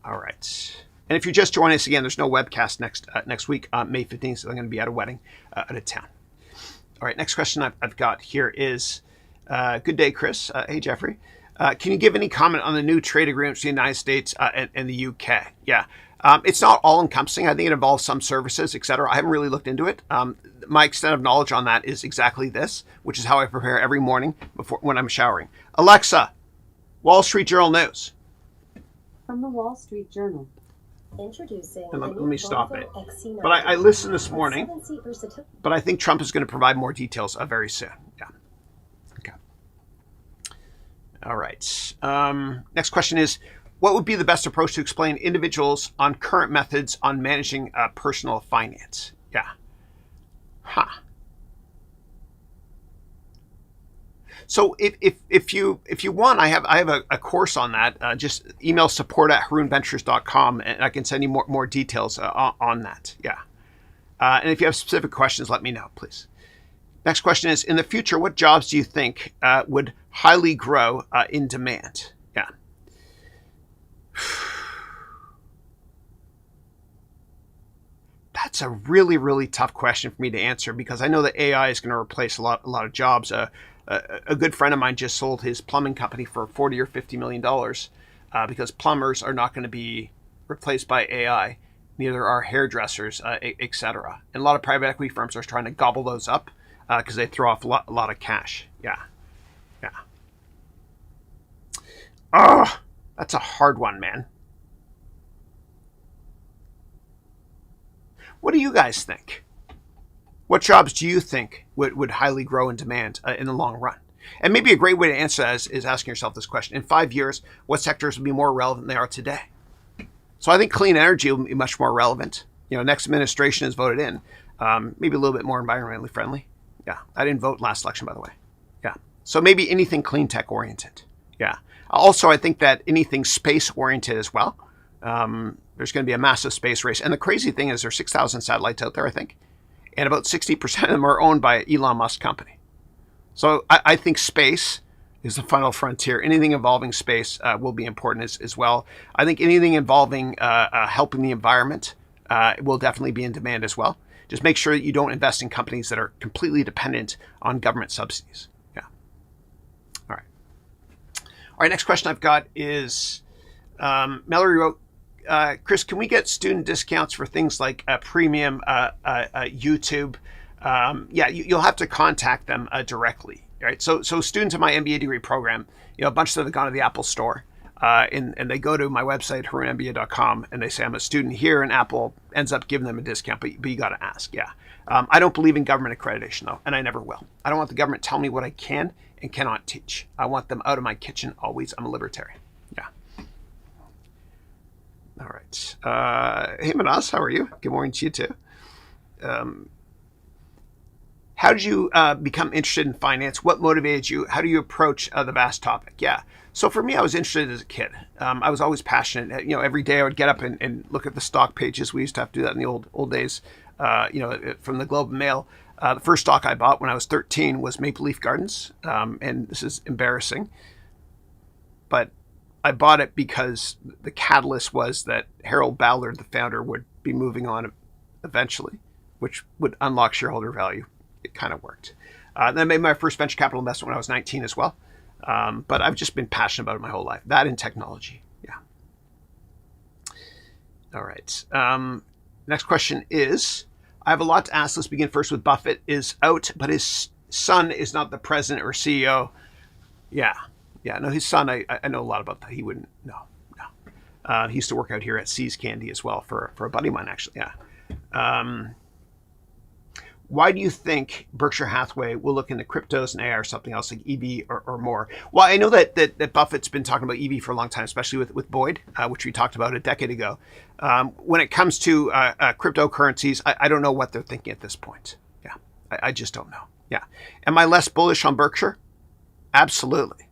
All right. And if you're just joining us again, there's no webcast next week, May 15th, so I'm going to be at a wedding out of town. All right, next question I've got here is, good day, Chris. Hey, Jeffrey. Can you give any comment on the new trade agreements between the United States and the UK? Yeah. It's not all-encompassing. I think it involves some services, et cetera. I haven't really looked into it. My extent of knowledge on that is exactly this, which is how I prepare every morning when I'm showering. Alexa, Wall Street Journal news. From the Wall Street Journal. Introducing. And let me stop it. But I listened this morning, but I think Trump is going to provide more details very soon. Yeah. Okay. All right. Next question is, what would be the best approach to explain individuals on current methods on managing personal finance? Yeah. So if you want, I have a course on that. Just email support@harounventures.com and I can send you more details on that. Yeah. And if you have specific questions, let me know, please. Next question is, in the future, what jobs do you think would highly grow in demand? Yeah. That's a really, really tough question for me to answer because I know that AI is going to replace a lot of jobs. A good friend of mine just sold his plumbing company for $40 or $50 million because plumbers are not going to be replaced by AI. Neither are hairdressers, etc. And a lot of private equity firms are trying to gobble those up because they throw off a lot of cash. Yeah. Oh, that's a hard one, man. What do you guys think? What jobs do you think would highly grow in demand in the long run? And maybe a great way to answer that is asking yourself this question. In 5 years, what sectors will be more relevant than they are today? So I think clean energy will be much more relevant. Next administration is voted in. Maybe a little bit more environmentally friendly. Yeah. I didn't vote last election, by the way. Yeah. So maybe anything clean tech oriented. Yeah. Also, I think that anything space oriented as well. There's going to be a massive space race. And the crazy thing is there's 6,000 satellites out there, I think. And about 60% of them are owned by Elon Musk company. So I think space is the final frontier. Anything involving space will be important as well. I think anything involving helping the environment will definitely be in demand as well. Just make sure that you don't invest in companies that are completely dependent on government subsidies. Yeah. All right, next question I've got is, Mallory wrote, Chris, can we get student discounts for things like premium YouTube? Yeah, you'll have to contact them directly, right? So students in my MBA degree program, a bunch of them have gone to the Apple store, and they go to my website, harounmba.com, and they say, I'm a student here, and Apple ends up giving them a discount, but you got to ask, yeah. I don't believe in government accreditation, though, and I never will. I don't want the government telling me what I can and cannot teach. I want them out of my kitchen always. I'm a libertarian. Yeah. All right. Hey, Manas, how are you? Good morning to you, too. How did you become interested in finance? What motivated you? How do you approach the vast topic? Yeah. So for me, I was interested as a kid. I was always passionate. Every day I would get up and look at the stock pages. We used to have to do that in the old days, from the Globe and Mail. The first stock I bought when I was 13 was Maple Leaf Gardens. And this is embarrassing, but I bought it because the catalyst was that Harold Ballard, the founder, would be moving on eventually, which would unlock shareholder value. It kind of worked. Then I made my first venture capital investment when I was 19 as well. But I've just been passionate about it my whole life. That and technology. Yeah. All right. Next question is, I have a lot to ask. Let's begin first with Buffett is out, but his son is not the president or CEO. Yeah. Yeah. No, his son, I know a lot about that. He wouldn't. No. He used to work out here at See's Candy as well for a buddy of mine, actually. Yeah. Why do you think Berkshire Hathaway will look into cryptos and AI or something else like EV or more? Well, I know that Buffett's been talking about EV for a long time, especially with Boyd, which we talked about a decade ago. When it comes to cryptocurrencies, I don't know what they're thinking at this point. Yeah, I just don't know. Yeah. Am I less bullish on Berkshire? Absolutely.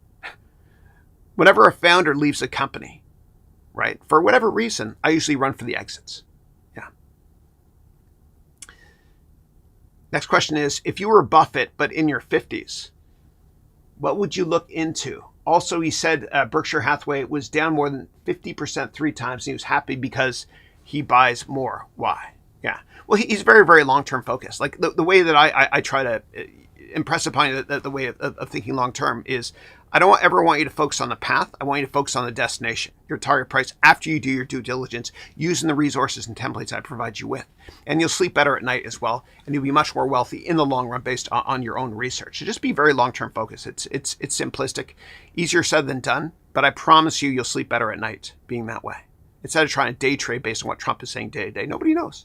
Whenever a founder leaves a company, right, for whatever reason, I usually run for the exits. Next question is, if you were Buffett, but in your 50s, what would you look into? Also, he said Berkshire Hathaway was down more than 50% 3 times, and he was happy because he buys more. Why? Yeah. Well, he's very, very long-term focused. Like the way that I try to impress upon you the way of thinking long-term is, I don't ever want you to focus on the path. I want you to focus on the destination, your target price, after you do your due diligence, using the resources and templates I provide you with. And you'll sleep better at night as well. And you'll be much more wealthy in the long run based on your own research. So just be very long-term focused. It's simplistic, easier said than done, but I promise you'll sleep better at night being that way. Instead of trying to day trade based on what Trump is saying day to day. Nobody knows.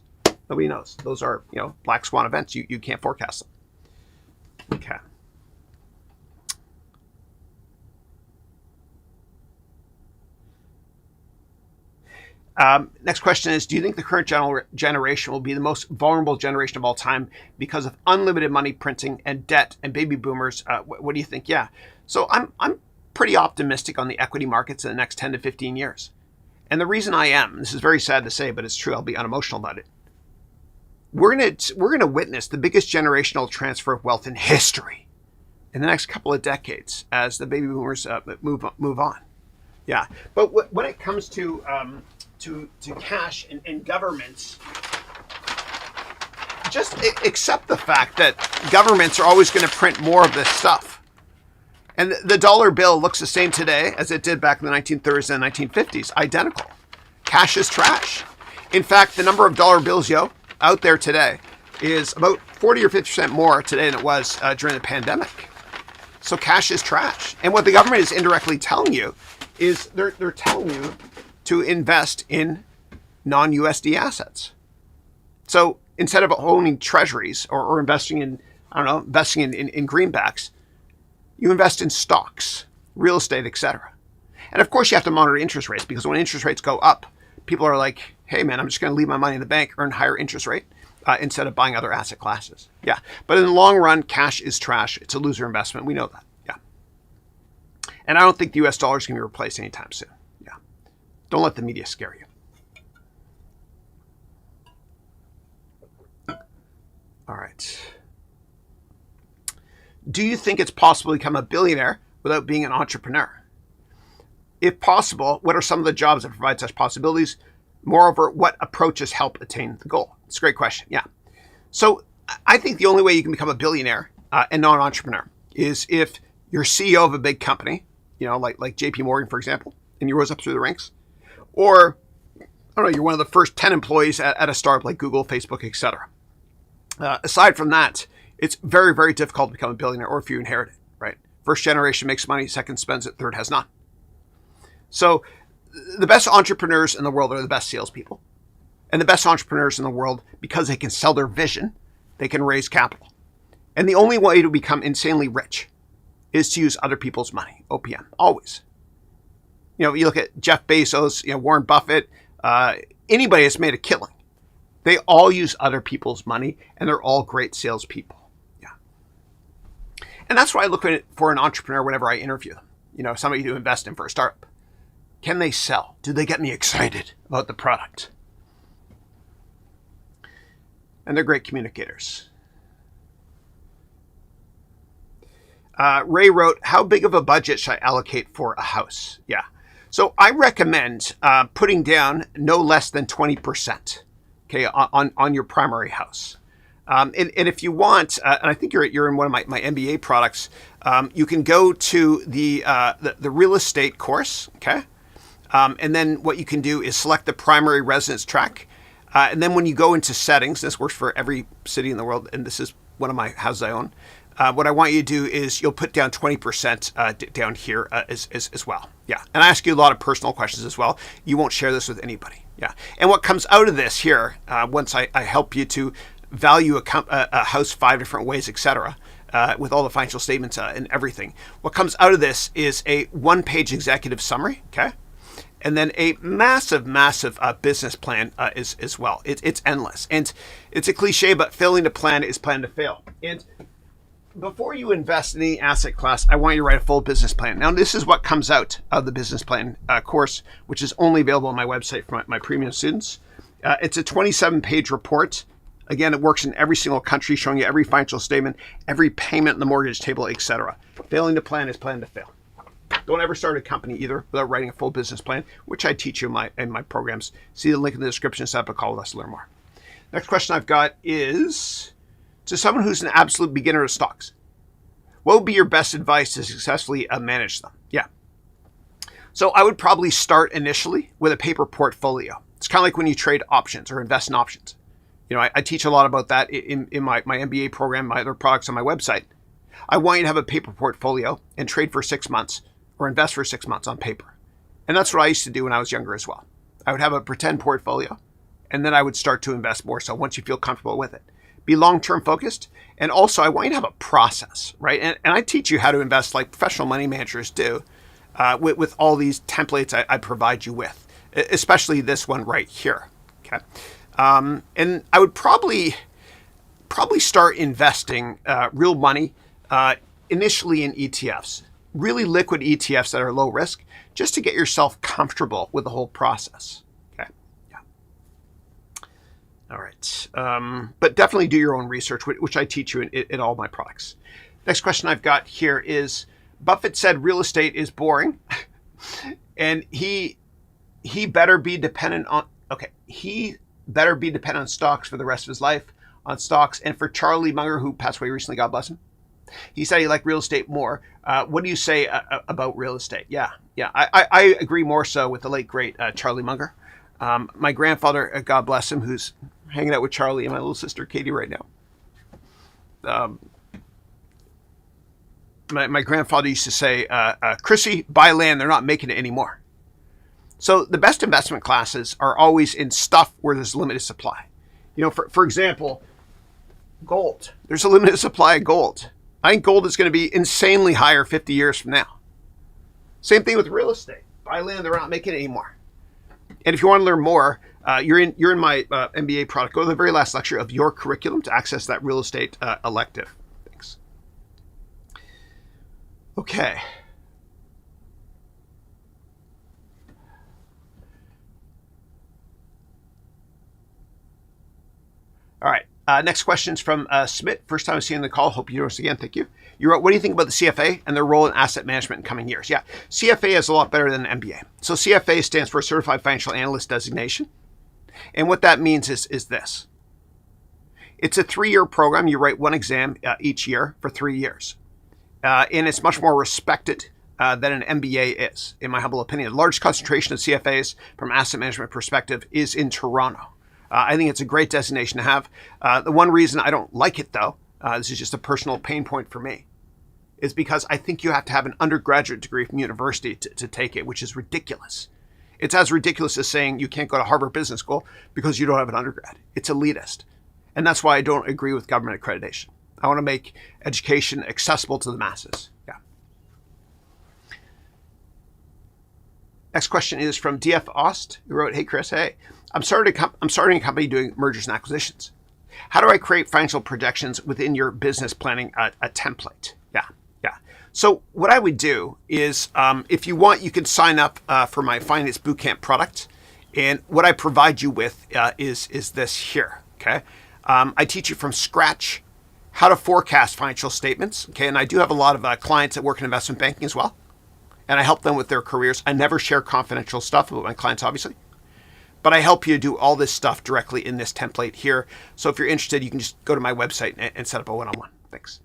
Nobody knows. Those are, black swan events. You can't forecast them. Okay. Next question is, do you think the current generation will be the most vulnerable generation of all time because of unlimited money printing and debt and baby boomers? What do you think? Yeah. So I'm pretty optimistic on the equity markets in the next 10 to 15 years. And the reason I am, this is very sad to say, but it's true, I'll be unemotional about it. We're gonna witness the biggest generational transfer of wealth in history in the next couple of decades as the baby boomers move on. Yeah. But when it comes to cash and governments, just accept the fact that governments are always going to print more of this stuff. And the dollar bill looks the same today as it did back in the 1930s and 1950s, identical. Cash is trash. In fact, the number of dollar bills, out there today is about 40 or 50% more today than it was during the pandemic. So cash is trash. And what the government is indirectly telling you is they're telling you to invest in non-USD assets. So instead of owning treasuries or investing in, in greenbacks, you invest in stocks, real estate, etc. And of course, you have to monitor interest rates, because when interest rates go up, people are like, hey, man, I'm just going to leave my money in the bank, earn higher interest rate instead of buying other asset classes. Yeah. But in the long run, cash is trash. It's a loser investment. We know that. Yeah. And I don't think the US dollar is going to be replaced anytime soon. Yeah. Don't let the media scare you. All right. Do you think it's possible to become a billionaire without being an entrepreneur? If possible, what are some of the jobs that provide such possibilities? Moreover, what approaches help attain the goal? It's a great question. Yeah. So I think the only way you can become a billionaire and not an entrepreneur is if you're CEO of a big company, like JP Morgan, for example, and you rose up through the ranks. Or, you're one of the first 10 employees at a startup like Google, Facebook, etc. Aside from that, it's very, very difficult to become a billionaire, or if you inherit it, right? First generation makes money, second spends it, third has none. So the best entrepreneurs in the world are the best salespeople. And the best entrepreneurs in the world, because they can sell their vision, they can raise capital. And the only way to become insanely rich is to use other people's money, OPM, always. You look at Jeff Bezos, Warren Buffett, anybody that's made a killing. They all use other people's money, and they're all great salespeople. Yeah. And that's why I look for an entrepreneur whenever I interview them. Somebody to invest in for a startup. Can they sell? Do they get me excited about the product? And they're great communicators. Ray wrote, how big of a budget should I allocate for a house? Yeah. So I recommend putting down no less than 20%. Okay, on your primary house. And if you want, and I think you're in one of my MBA products, you can go to the real estate course, okay? And then what you can do is select the primary residence track. And then when you go into settings, this works for every city in the world, and this is one of my houses I own. What I want you to do is you'll put down 20% down here as well. Yeah, and I ask you a lot of personal questions as well. You won't share this with anybody. Yeah, and what comes out of this here, once I help you to value a house 5 different ways, etc., with all the financial statements and everything, what comes out of this is a 1-page executive summary, okay? And then a massive business plan as well. It's endless. And it's a cliche, but failing to plan is plan to fail. And before you invest in any asset class, I want you to write a full business plan. Now, this is what comes out of the business plan course, which is only available on my website for my premium students. It's a 27-page report. Again, it works in every single country, showing you every financial statement, every payment in the mortgage table, etc. Failing to plan is plan to fail. Don't ever start a company either without writing a full business plan, which I teach you in my programs. See the link in the description. Set up a call with us to learn more. Next question I've got is, to someone who's an absolute beginner of stocks, what would be your best advice to successfully manage them? Yeah. So I would probably start initially with a paper portfolio. It's kind of like when you trade options or invest in options. I teach a lot about that in my MBA program, my other products on my website. I want you to have a paper portfolio and trade for 6 months or invest for 6 months on paper. And that's what I used to do when I was younger as well. I would have a pretend portfolio, and then I would start to invest more so once you feel comfortable with it. Be long-term focused. And also, I want you to have a process, right? And I teach you how to invest like professional money managers do with all these templates I provide you with, especially this one right here, okay? And I would probably start investing real money initially in ETFs, really liquid ETFs that are low risk, just to get yourself comfortable with the whole process. Okay. Yeah. All right. But definitely do your own research, which I teach you in all my products. Next question I've got here is, Buffett said real estate is boring, and he better be dependent on, he better be dependent on stocks for the rest of his life, on stocks. And for Charlie Munger, who passed away recently, God bless him, he said he liked real estate more. What do you say about real estate? Yeah. I agree more so with the late, great Charlie Munger. My grandfather, God bless him, who's hanging out with Charlie and my little sister Katie right now. My grandfather used to say, Chrissy, buy land, they're not making it anymore. So the best investment classes are always in stuff where there's limited supply. You know, for example, gold. There's a limited supply of gold. I think gold is going to be insanely higher 50 years from now. Same thing with real estate. Buy land, they're not making it anymore. And if you want to learn more, you're in my MBA product. Go to the very last lecture of your curriculum to access that real estate elective. Thanks. Okay. All right. Next question is from Smith. First time I've seen the call. Hope you notice again. Thank you. You wrote, what do you think about the CFA and their role in asset management in coming years? Yeah, CFA is a lot better than an MBA. So CFA stands for Certified Financial Analyst Designation. And what that means is this. It's a 3-year program. You write one exam each year for 3 years. And it's much more respected than an MBA is, in my humble opinion. The large concentration of CFAs from asset management perspective is in Toronto. I think it's a great designation to have. The one reason I don't like it, though, this is just a personal pain point for me, is because I think you have to have an undergraduate degree from university to take it, which is ridiculous. It's as ridiculous as saying you can't go to Harvard Business School because you don't have an undergrad. It's elitist. And that's why I don't agree with government accreditation. I want to make education accessible to the masses. Yeah. Next question is from DF Ost, who wrote, hey, Chris, hey, I'm starting a company doing mergers and acquisitions. How do I create financial projections within your business planning a template? Yeah. So what I would do is, if you want, you can sign up for my Finance Bootcamp product. And what I provide you with is this here, okay? I teach you from scratch how to forecast financial statements, okay? And I do have a lot of clients that work in investment banking as well. And I help them with their careers. I never share confidential stuff about my clients, obviously. But I help you do all this stuff directly in this template here. So if you're interested, you can just go to my website and set up a one-on-one. Thanks.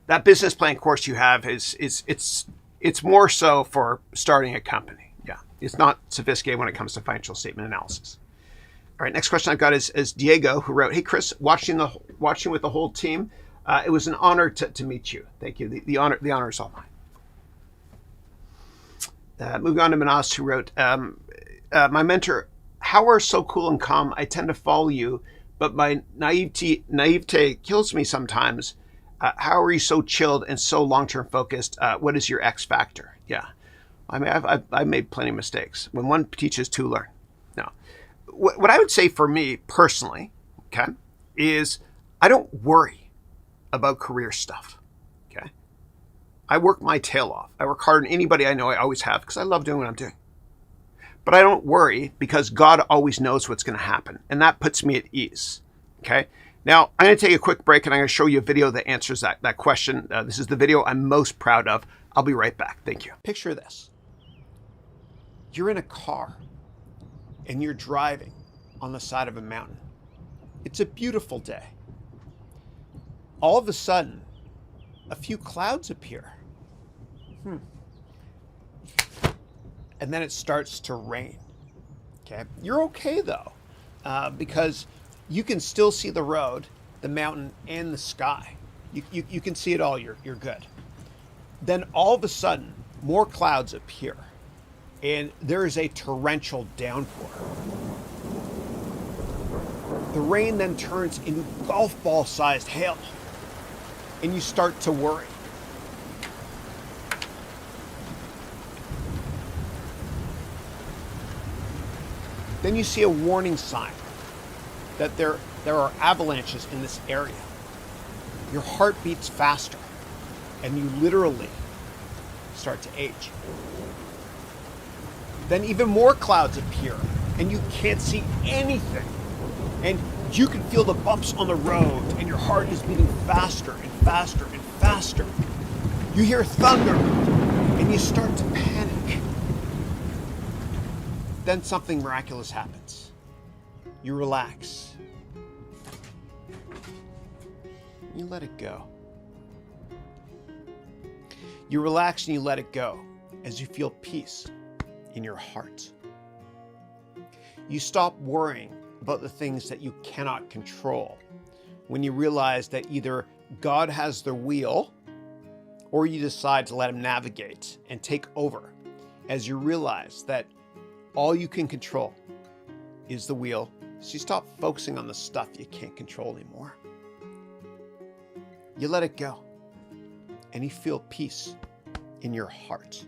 That business plan course you have it's more so for starting a company. Yeah, it's not sophisticated when it comes to financial statement analysis. All right, next question I've got is Diego, who wrote, hey, Chris, watching with the whole team, it was an honor to meet you. Thank you. The honor is all mine. Moving on to Manas, who wrote, my mentor, how are so cool and calm? I tend to follow you, but my naivete kills me sometimes. How are you so chilled and so long-term focused? What is your X factor? Yeah, I mean, I've made plenty of mistakes. When one teaches, two learn. No, what I would say for me personally, okay, is I don't worry about career stuff. Okay, I work my tail off. I work harder than anybody I know. I always have because I love doing what I'm doing. But I don't worry because God always knows what's going to happen. And that puts me at ease. Okay. Now, I'm going to take a quick break and I'm going to show you a video that answers that question. This is the video I'm most proud of. I'll be right back. Thank you. Picture this. You're in a car and you're driving on the side of a mountain. It's a beautiful day. All of a sudden, a few clouds appear. And then it starts to rain. Okay, you're okay though, because you can still see the road, the mountain, and the sky. You can see it all. You're good. Then all of a sudden, more clouds appear, and there is a torrential downpour. The rain then turns into golf ball-sized hail, and you start to worry. Then you see a warning sign that there are avalanches in this area. Your heart beats faster, and you literally start to age. Then even more clouds appear, and you can't see anything. And you can feel the bumps on the road, and your heart is beating faster and faster and faster. You hear thunder, and you start to panic. Then something miraculous happens. You relax. You let it go. You relax and you let it go as you feel peace in your heart. You stop worrying about the things that you cannot control when you realize that either God has the wheel or you decide to let him navigate and take over as you realize that all you can control is the wheel. So you stop focusing on the stuff you can't control anymore. You let it go and you feel peace in your heart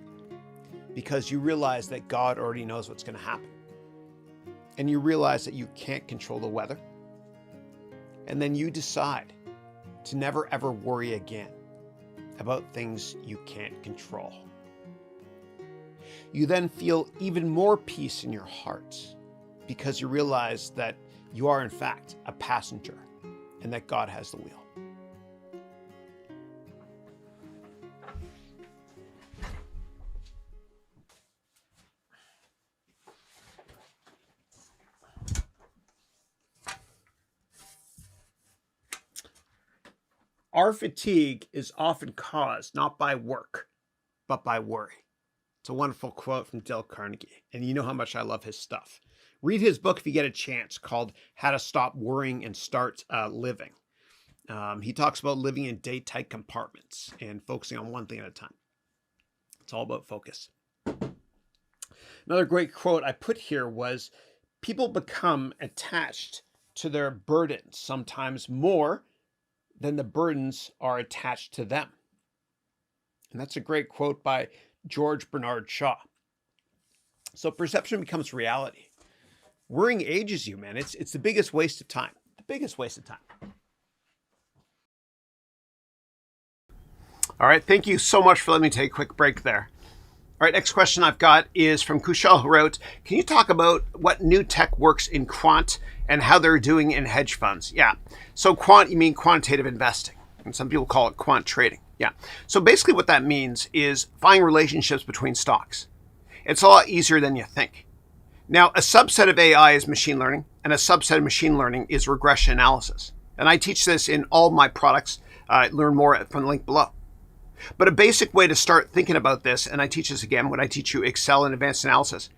because you realize that God already knows what's going to happen. And you realize that you can't control the weather. And then you decide to never ever worry again about things you can't control. You then feel even more peace in your heart because you realize that you are in fact a passenger and that God has the wheel. Our fatigue is often caused not by work, but by worry. It's a wonderful quote from Dale Carnegie, and you know how much I love his stuff. Read his book if you get a chance, called How to Stop Worrying and Start Living. He talks about living in day-tight compartments and focusing on one thing at a time. It's all about focus. Another great quote I put here was, people become attached to their burdens, sometimes more than the burdens are attached to them. And that's a great quote by George Bernard Shaw. So perception becomes reality. Worrying ages you, man. It's the biggest waste of time. The biggest waste of time. All right. Thank you so much for letting me take a quick break there. All right. Next question I've got is from Kushal, who wrote, can you talk about what new tech works in quant and how they're doing in hedge funds? Yeah. So quant, you mean quantitative investing. And some people call it quant trading. Yeah. So basically what that means is finding relationships between stocks. It's a lot easier than you think. Now, a subset of AI is machine learning, and a subset of machine learning is regression analysis. And I teach this in all my products. Learn more from the link below. But a basic way to start thinking about this, and I teach this again when I teach you Excel and advanced analysis,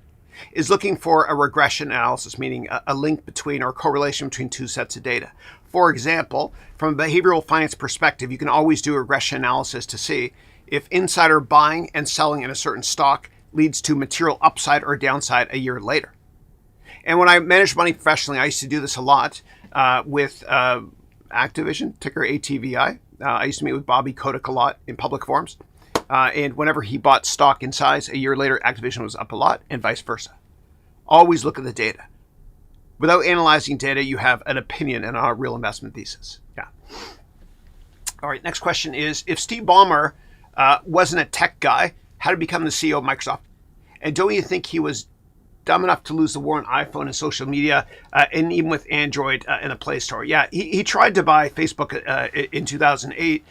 is looking for a regression analysis, meaning a link between or correlation between two sets of data. For example, from a behavioral finance perspective, you can always do a regression analysis to see if insider buying and selling in a certain stock leads to material upside or downside a year later. And when I managed money professionally, I used to do this a lot with Activision, ticker ATVI. I used to meet with Bobby Kotick a lot in public forums. And whenever he bought stock in size, a year later, Activision was up a lot and vice versa. Always look at the data. Without analyzing data, you have an opinion and a real investment thesis. Yeah. All right, next question is, if Steve Ballmer wasn't a tech guy, how did he become the CEO of Microsoft? And don't you think he was dumb enough to lose the war on iPhone and social media, and even with Android in the Play Store? Yeah, he tried to buy Facebook in 2008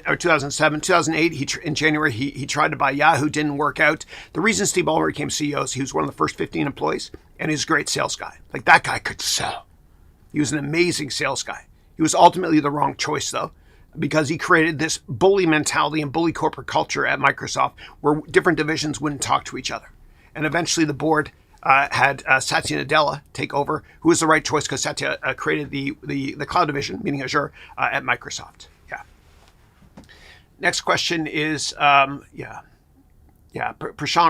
or 2007. 2008, in January, he tried to buy Yahoo, didn't work out. The reason Steve Ballmer became CEO is he was one of the first 15 employees, and he's a great sales guy. Like, that guy could sell. He was an amazing sales guy. He was ultimately the wrong choice, though, because he created this bully mentality and bully corporate culture at Microsoft where different divisions wouldn't talk to each other. And eventually the board had Satya Nadella take over, who was the right choice because Satya created the cloud division, meaning Azure, at Microsoft. Yeah. Next question is, Prashant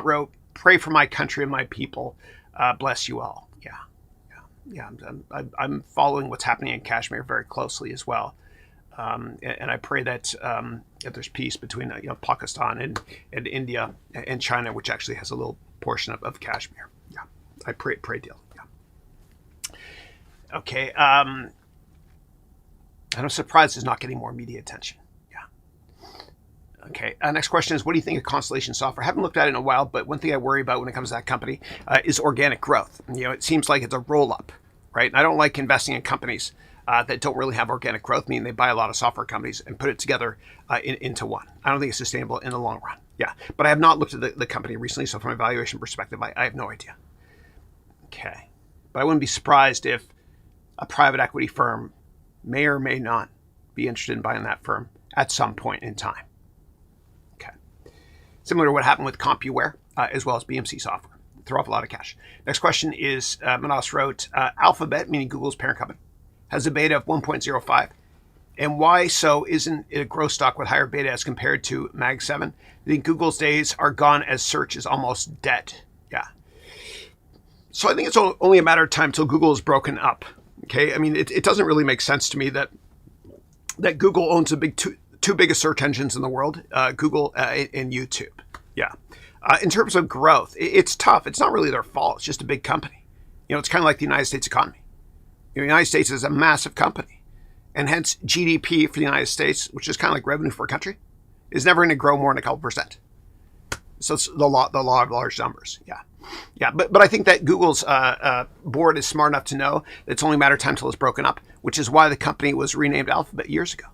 wrote, pray for my country and my people. Bless you all. Yeah. I'm following what's happening in Kashmir very closely as well. And I pray that there's peace between Pakistan and India and China, which actually has a little portion of Kashmir. Yeah, I pray deal. Yeah. Okay. And I'm surprised it's not getting more media attention. Yeah. Okay. Next question is, what do you think of Constellation Software? I haven't looked at it in a while, but one thing I worry about when it comes to that company is organic growth. It seems like it's a roll up, right? And I don't like investing in companies that don't really have organic growth, meaning they buy a lot of software companies and put it together into one. I don't think it's sustainable in the long run. Yeah, but I have not looked at the company recently, so from a valuation perspective, I have no idea. Okay, but I wouldn't be surprised if a private equity firm may or may not be interested in buying that firm at some point in time. Okay, similar to what happened with CompuWare as well as BamSEC software. throw off a lot of cash. Next question is, Manas wrote, Alphabet, meaning Google's parent company, has a beta of 1.05. And why so isn't it a growth stock with higher beta as compared to Mag 7? I think Google's days are gone as search is almost dead. Yeah. So I think it's only a matter of time till Google is broken up. Okay. I mean, it doesn't really make sense to me that Google owns the two biggest search engines in the world, Google and YouTube. Yeah. In terms of growth, it's tough. It's not really their fault. It's just a big company. It's kind of like the United States economy. The United States is a massive company. And hence GDP for the United States, which is kind of like revenue for a country, is never going to grow more than a couple percent. So it's the law of large numbers. Yeah. Yeah. But I think that Google's board is smart enough to know that it's only a matter of time till it's broken up, which is why the company was renamed Alphabet years ago.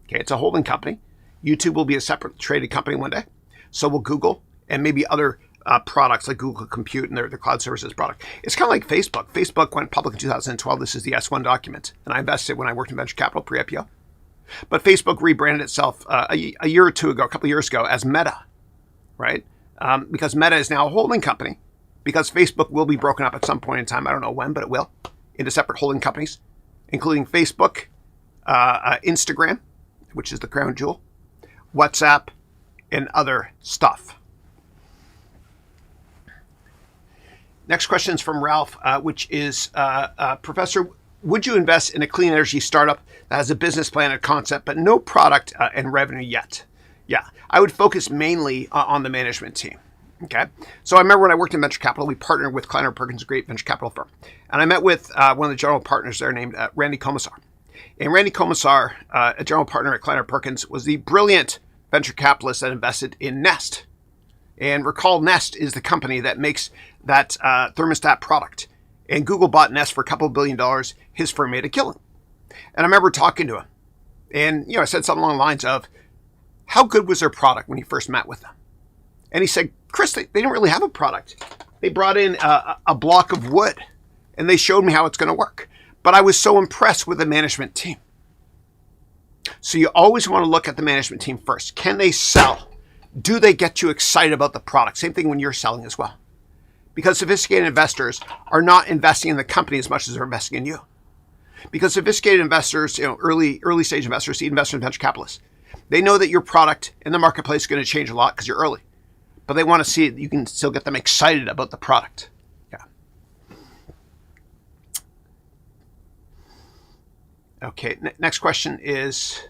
Okay. It's a holding company. YouTube will be a separate traded company one day. So will Google and maybe other products like Google Compute and their cloud services product. It's kind of like Facebook. Facebook went public in 2012. This is the S1 document. And I invested when I worked in venture capital pre-IPO. But Facebook rebranded itself a year or two ago, a couple of years ago, as Meta, right? Because Meta is now a holding company because Facebook will be broken up at some point in time. I don't know when, but it will, into separate holding companies, including Facebook, Instagram, which is the crown jewel, WhatsApp, and other stuff. Next question is from Ralph, which is, Professor, would you invest in a clean energy startup that has a business plan and concept, but no product and revenue yet? Yeah, I would focus mainly on the management team. Okay. So I remember when I worked in venture capital, we partnered with Kleiner Perkins, a great venture capital firm. And I met with one of the general partners there named Randy Komisar. And Randy Komisar, a general partner at Kleiner Perkins, was the brilliant venture capitalist that invested in Nest. And recall, Nest is the company that makes that thermostat product. And Google bought Nest for a couple $2 billion. His firm made a killing. And I remember talking to him. And, I said something along the lines of, how good was their product when you first met with them? And he said, Chris, they didn't really have a product. They brought in a block of wood. And they showed me how it's going to work. But I was so impressed with the management team. So you always want to look at the management team first. Can they sell? Do they get you excited about the product? Same thing when you're selling as well. Because sophisticated investors are not investing in the company as much as they're investing in you. Because sophisticated investors, early stage investors, seed investors, and venture capitalists, they know that your product in the marketplace is going to change a lot because you're early. But they want to see that you can still get them excited about the product. Yeah. Okay, next question is...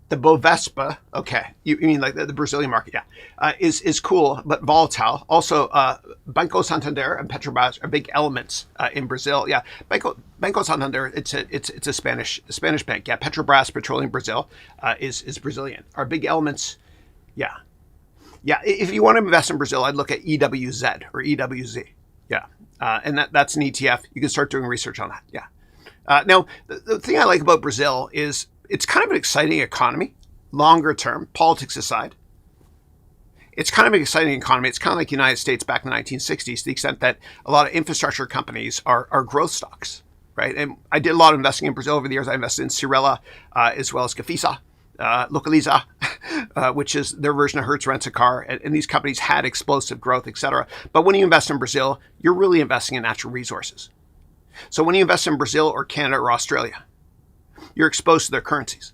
The Bovespa, okay, you mean like the Brazilian market, yeah, is cool but volatile. Also, Banco Santander and Petrobras are big elements in Brazil. Yeah, Banco Santander, it's a Spanish bank. Yeah, Petrobras, Petroleum Brazil, is Brazilian. Are big elements. Yeah. If you want to invest in Brazil, I'd look at EWZ or EWZ. Yeah, and that's an ETF. You can start doing research on that. Yeah. Now, the thing I like about Brazil is it's kind of an exciting economy, longer term, politics aside. It's kind of an exciting economy. It's kind of like the United States back in the 1960s, to the extent that a lot of infrastructure companies are growth stocks, right? And I did a lot of investing in Brazil over the years. I invested in Cirela as well as Gafisa, Localiza, which is their version of Hertz Rents a Car. And these companies had explosive growth, et cetera. But when you invest in Brazil, you're really investing in natural resources. So when you invest in Brazil or Canada or Australia, you're exposed to their currencies.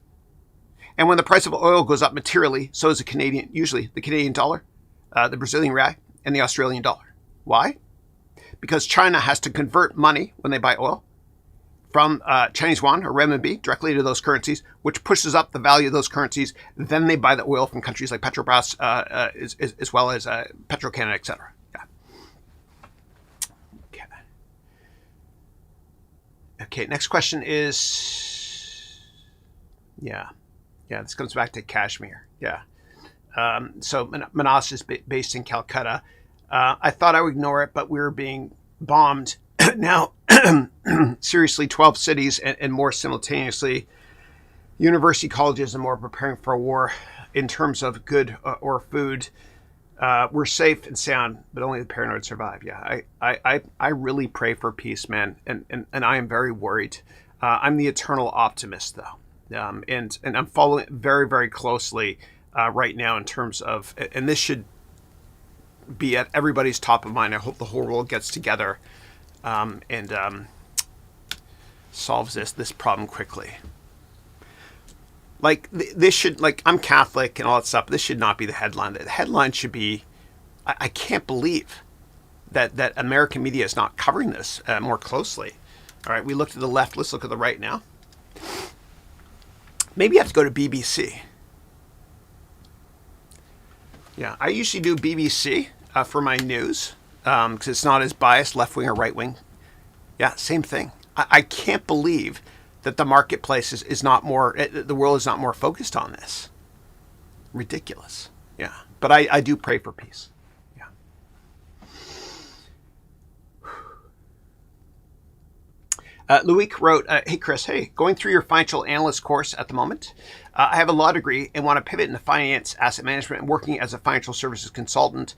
And when the price of oil goes up materially, so is usually the Canadian dollar, the Brazilian real, and the Australian dollar. Why? Because China has to convert money when they buy oil from Chinese yuan or renminbi directly to those currencies, which pushes up the value of those currencies. Then they buy the oil from countries like Petrobras, as well as Petro-Canada, et cetera. Yeah. Okay, next question is... Yeah, this comes back to Kashmir. Yeah. So Manas is based in Calcutta. I thought I would ignore it, but we were being bombed now. Seriously, 12 cities and more simultaneously. University colleges and more preparing for a war in terms of good or food. We're safe and sound, but only the paranoid survive. Yeah, I really pray for peace, man. And I am very worried. I'm the eternal optimist, though. And I'm following it very, very closely right now in terms of, and this should be at everybody's top of mind. I hope the whole world gets together and solves this problem quickly. Like this should, like, I'm Catholic and all that stuff. This should not be the headline. The headline should be, I can't believe that American media is not covering this more closely. All right, we looked at the left. Let's look at the right now. Maybe you have to go to BBC. Yeah, I usually do BBC for my news because it's not as biased, left wing or right wing. Yeah, same thing. I can't believe that the marketplace is not more, the world is not more focused on this. Ridiculous. Yeah, but I do pray for peace. Yeah. Luik wrote, hey, Chris, hey, going through your financial analyst course at the moment. I have a law degree and want to pivot into finance, asset management, and working as a financial services consultant.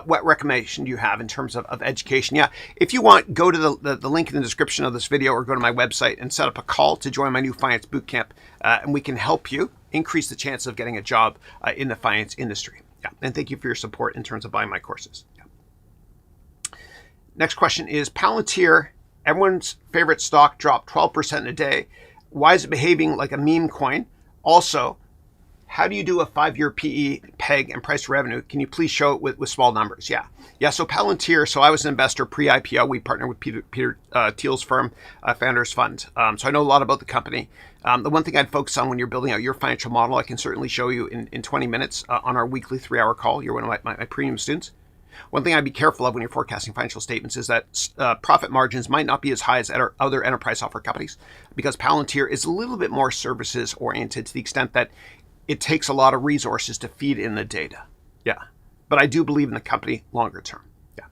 What recommendation do you have in terms of education? Yeah, if you want, go to the link in the description of this video or go to my website and set up a call to join my new finance bootcamp, and we can help you increase the chance of getting a job in the finance industry. Yeah, and thank you for your support in terms of buying my courses. Yeah. Next question is Palantir. Everyone's favorite stock dropped 12% in a day. Why is it behaving like a meme coin? Also, how do you do a 5-year PE peg and price to revenue? Can you please show it with small numbers? Yeah. So Palantir, so I was an investor pre-IPO. We partnered with Peter Thiel's firm, Founders Fund. So I know a lot about the company. The one thing I'd focus on when you're building out your financial model, I can certainly show you in 20 minutes on our weekly 3-hour call. You're one of my premium students. One thing I'd be careful of when you're forecasting financial statements is that profit margins might not be as high as other enterprise software companies because Palantir is a little bit more services oriented to the extent that it takes a lot of resources to feed in the data. Yeah. But I do believe in the company longer term. Yeah.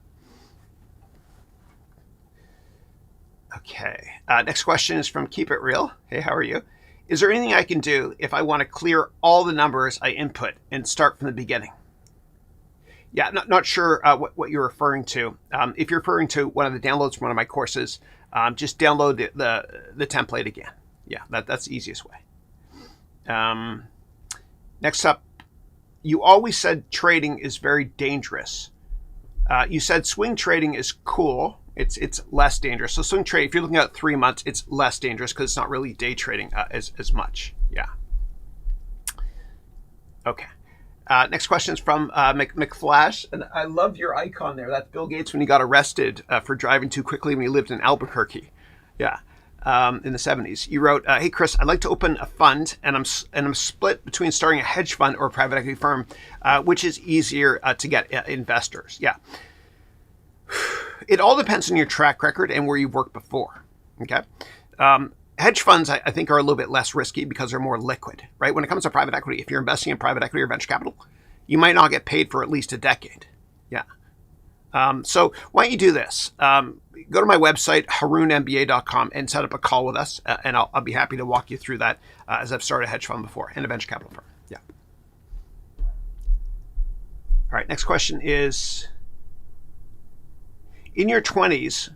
Okay. Next question is from Keep It Real. Hey, how are you? Is there anything I can do if I want to clear all the numbers I input and start from the beginning? Yeah, not sure what you're referring to. If you're referring to one of the downloads from one of my courses, just download the template again. Yeah, that's the easiest way. Next up, you always said trading is very dangerous. You said swing trading is cool. It's less dangerous. So swing trading, if you're looking at 3 months, it's less dangerous because it's not really day trading as much. Yeah. Okay. Next question is from McFlash. And I love your icon there. That's Bill Gates when he got arrested for driving too quickly when he lived in Albuquerque. Yeah. In the 70s. You wrote, hey, Chris, I'd like to open a fund and I'm split between starting a hedge fund or a private equity firm, which is easier to get investors. Yeah. It all depends on your track record and where you've worked before. Okay. Hedge funds, I think, are a little bit less risky because they're more liquid, right? When it comes to private equity, if you're investing in private equity or venture capital, you might not get paid for at least a decade. Yeah. So why don't you do this? Go to my website, harounmba.com, and set up a call with us, and I'll be happy to walk you through that as I've started a hedge fund before and a venture capital firm. Yeah. All right, next question is, in your 20s,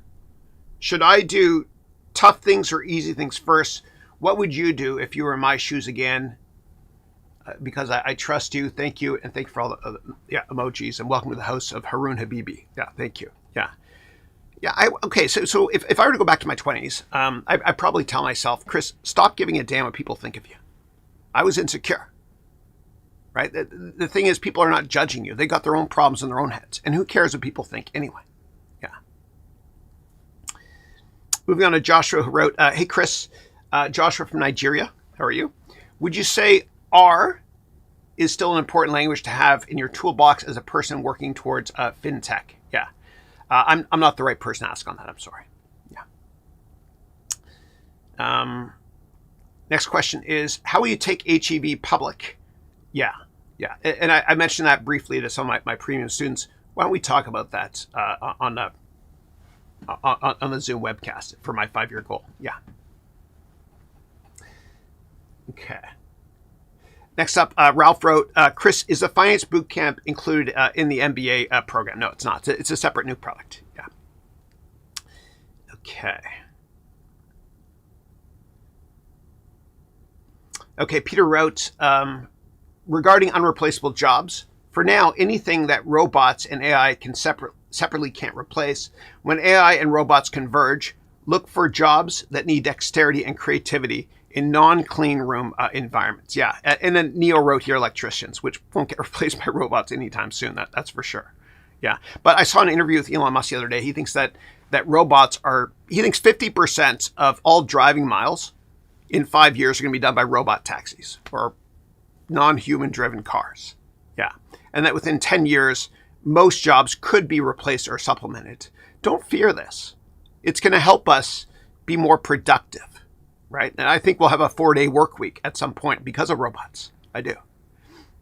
should I do tough things or easy things first? What would you do if you were in my shoes again? Because I trust you. Thank you. And thank you for all the emojis. And welcome to the house of Haroun Habibi. Yeah, thank you. Yeah. Yeah. Okay. So if I were to go back to my 20s, I'd probably tell myself, Chris, stop giving a damn what people think of you. I was insecure. Right? The thing is, people are not judging you. They got their own problems in their own heads. And who cares what people think anyway? Yeah. Moving on to Joshua, who wrote, hey, Chris, Joshua from Nigeria. How are you? Would you say R is still an important language to have in your toolbox as a person working towards fintech? Yeah. I'm not the right person to ask on that. I'm sorry. Yeah. Next question is, how will you take HEV public? Yeah. Yeah. And I mentioned that briefly to some of my premium students. Why don't we talk about that on the Zoom webcast for my 5-year goal? Yeah. Okay. Next up, Ralph wrote, Chris, is the finance bootcamp included in the MBA program? No, it's not. It's a separate new product. Yeah. Okay. Okay, Peter wrote, regarding unreplaceable jobs, for now, anything that robots and AI can separately can't replace, when AI and robots converge, look for jobs that need dexterity and creativity in non-clean room environments. Yeah, and then Neo wrote here electricians, which won't get replaced by robots anytime soon. That's for sure. Yeah, but I saw an interview with Elon Musk the other day. He thinks that robots he thinks 50% of all driving miles in 5 years are going to be done by robot taxis or non-human driven cars. Yeah, and that within 10 years, most jobs could be replaced or supplemented. Don't fear this. It's going to help us be more productive, right? And I think we'll have a 4-day work week at some point because of robots. I do.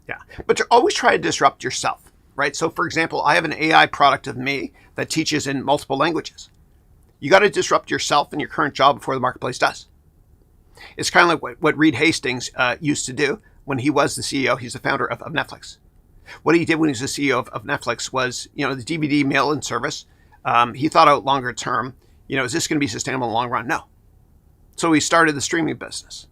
Yeah. But you always try to disrupt yourself, right? So for example, I have an AI product of me that teaches in multiple languages. You got to disrupt yourself and your current job before the marketplace does. It's kind of like what Reed Hastings used to do when he was the CEO. He's the founder of Netflix. What he did when he was the CEO of Netflix was, the DVD mail-in service. He thought out longer term, is this going to be sustainable in the long run? No. So he started the streaming business.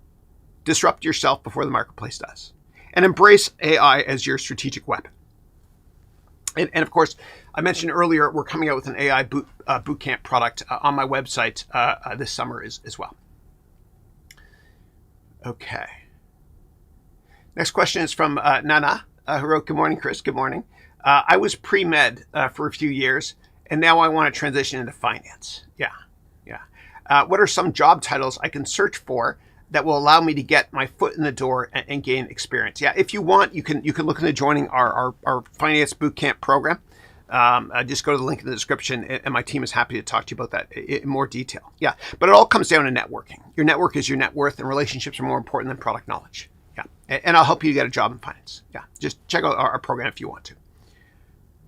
Disrupt yourself before the marketplace does. And embrace AI as your strategic weapon. And of course, I mentioned earlier, we're coming out with an AI bootcamp product on my website this summer as well. Okay. Next question is from Nana, who wrote, good morning, Chris. Good morning. I was pre-med for a few years, and now I want to transition into finance. Yeah. What are some job titles I can search for that will allow me to get my foot in the door and gain experience? Yeah, if you want, you can look into joining our finance bootcamp program. Just go to the link in the description, and my team is happy to talk to you about that in more detail. Yeah, but it all comes down to networking. Your network is your net worth, and relationships are more important than product knowledge. Yeah, and I'll help you get a job in finance. Yeah, just check out our program if you want to.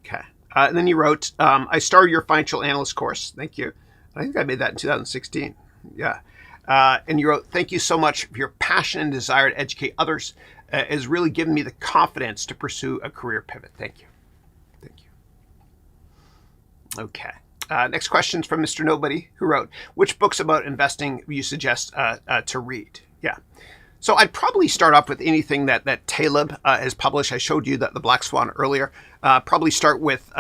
Okay, and then you wrote, I started your financial analyst course. Thank you. I think I made that in 2016. Yeah. And you wrote, thank you so much for your passion and desire to educate others. It has really given me the confidence to pursue a career pivot. Thank you. Okay. Next question is from Mr. Nobody, who wrote, which books about investing you suggest to read? Yeah. So I'd probably start off with anything that Taleb has published. I showed you the Black Swan earlier. Probably start with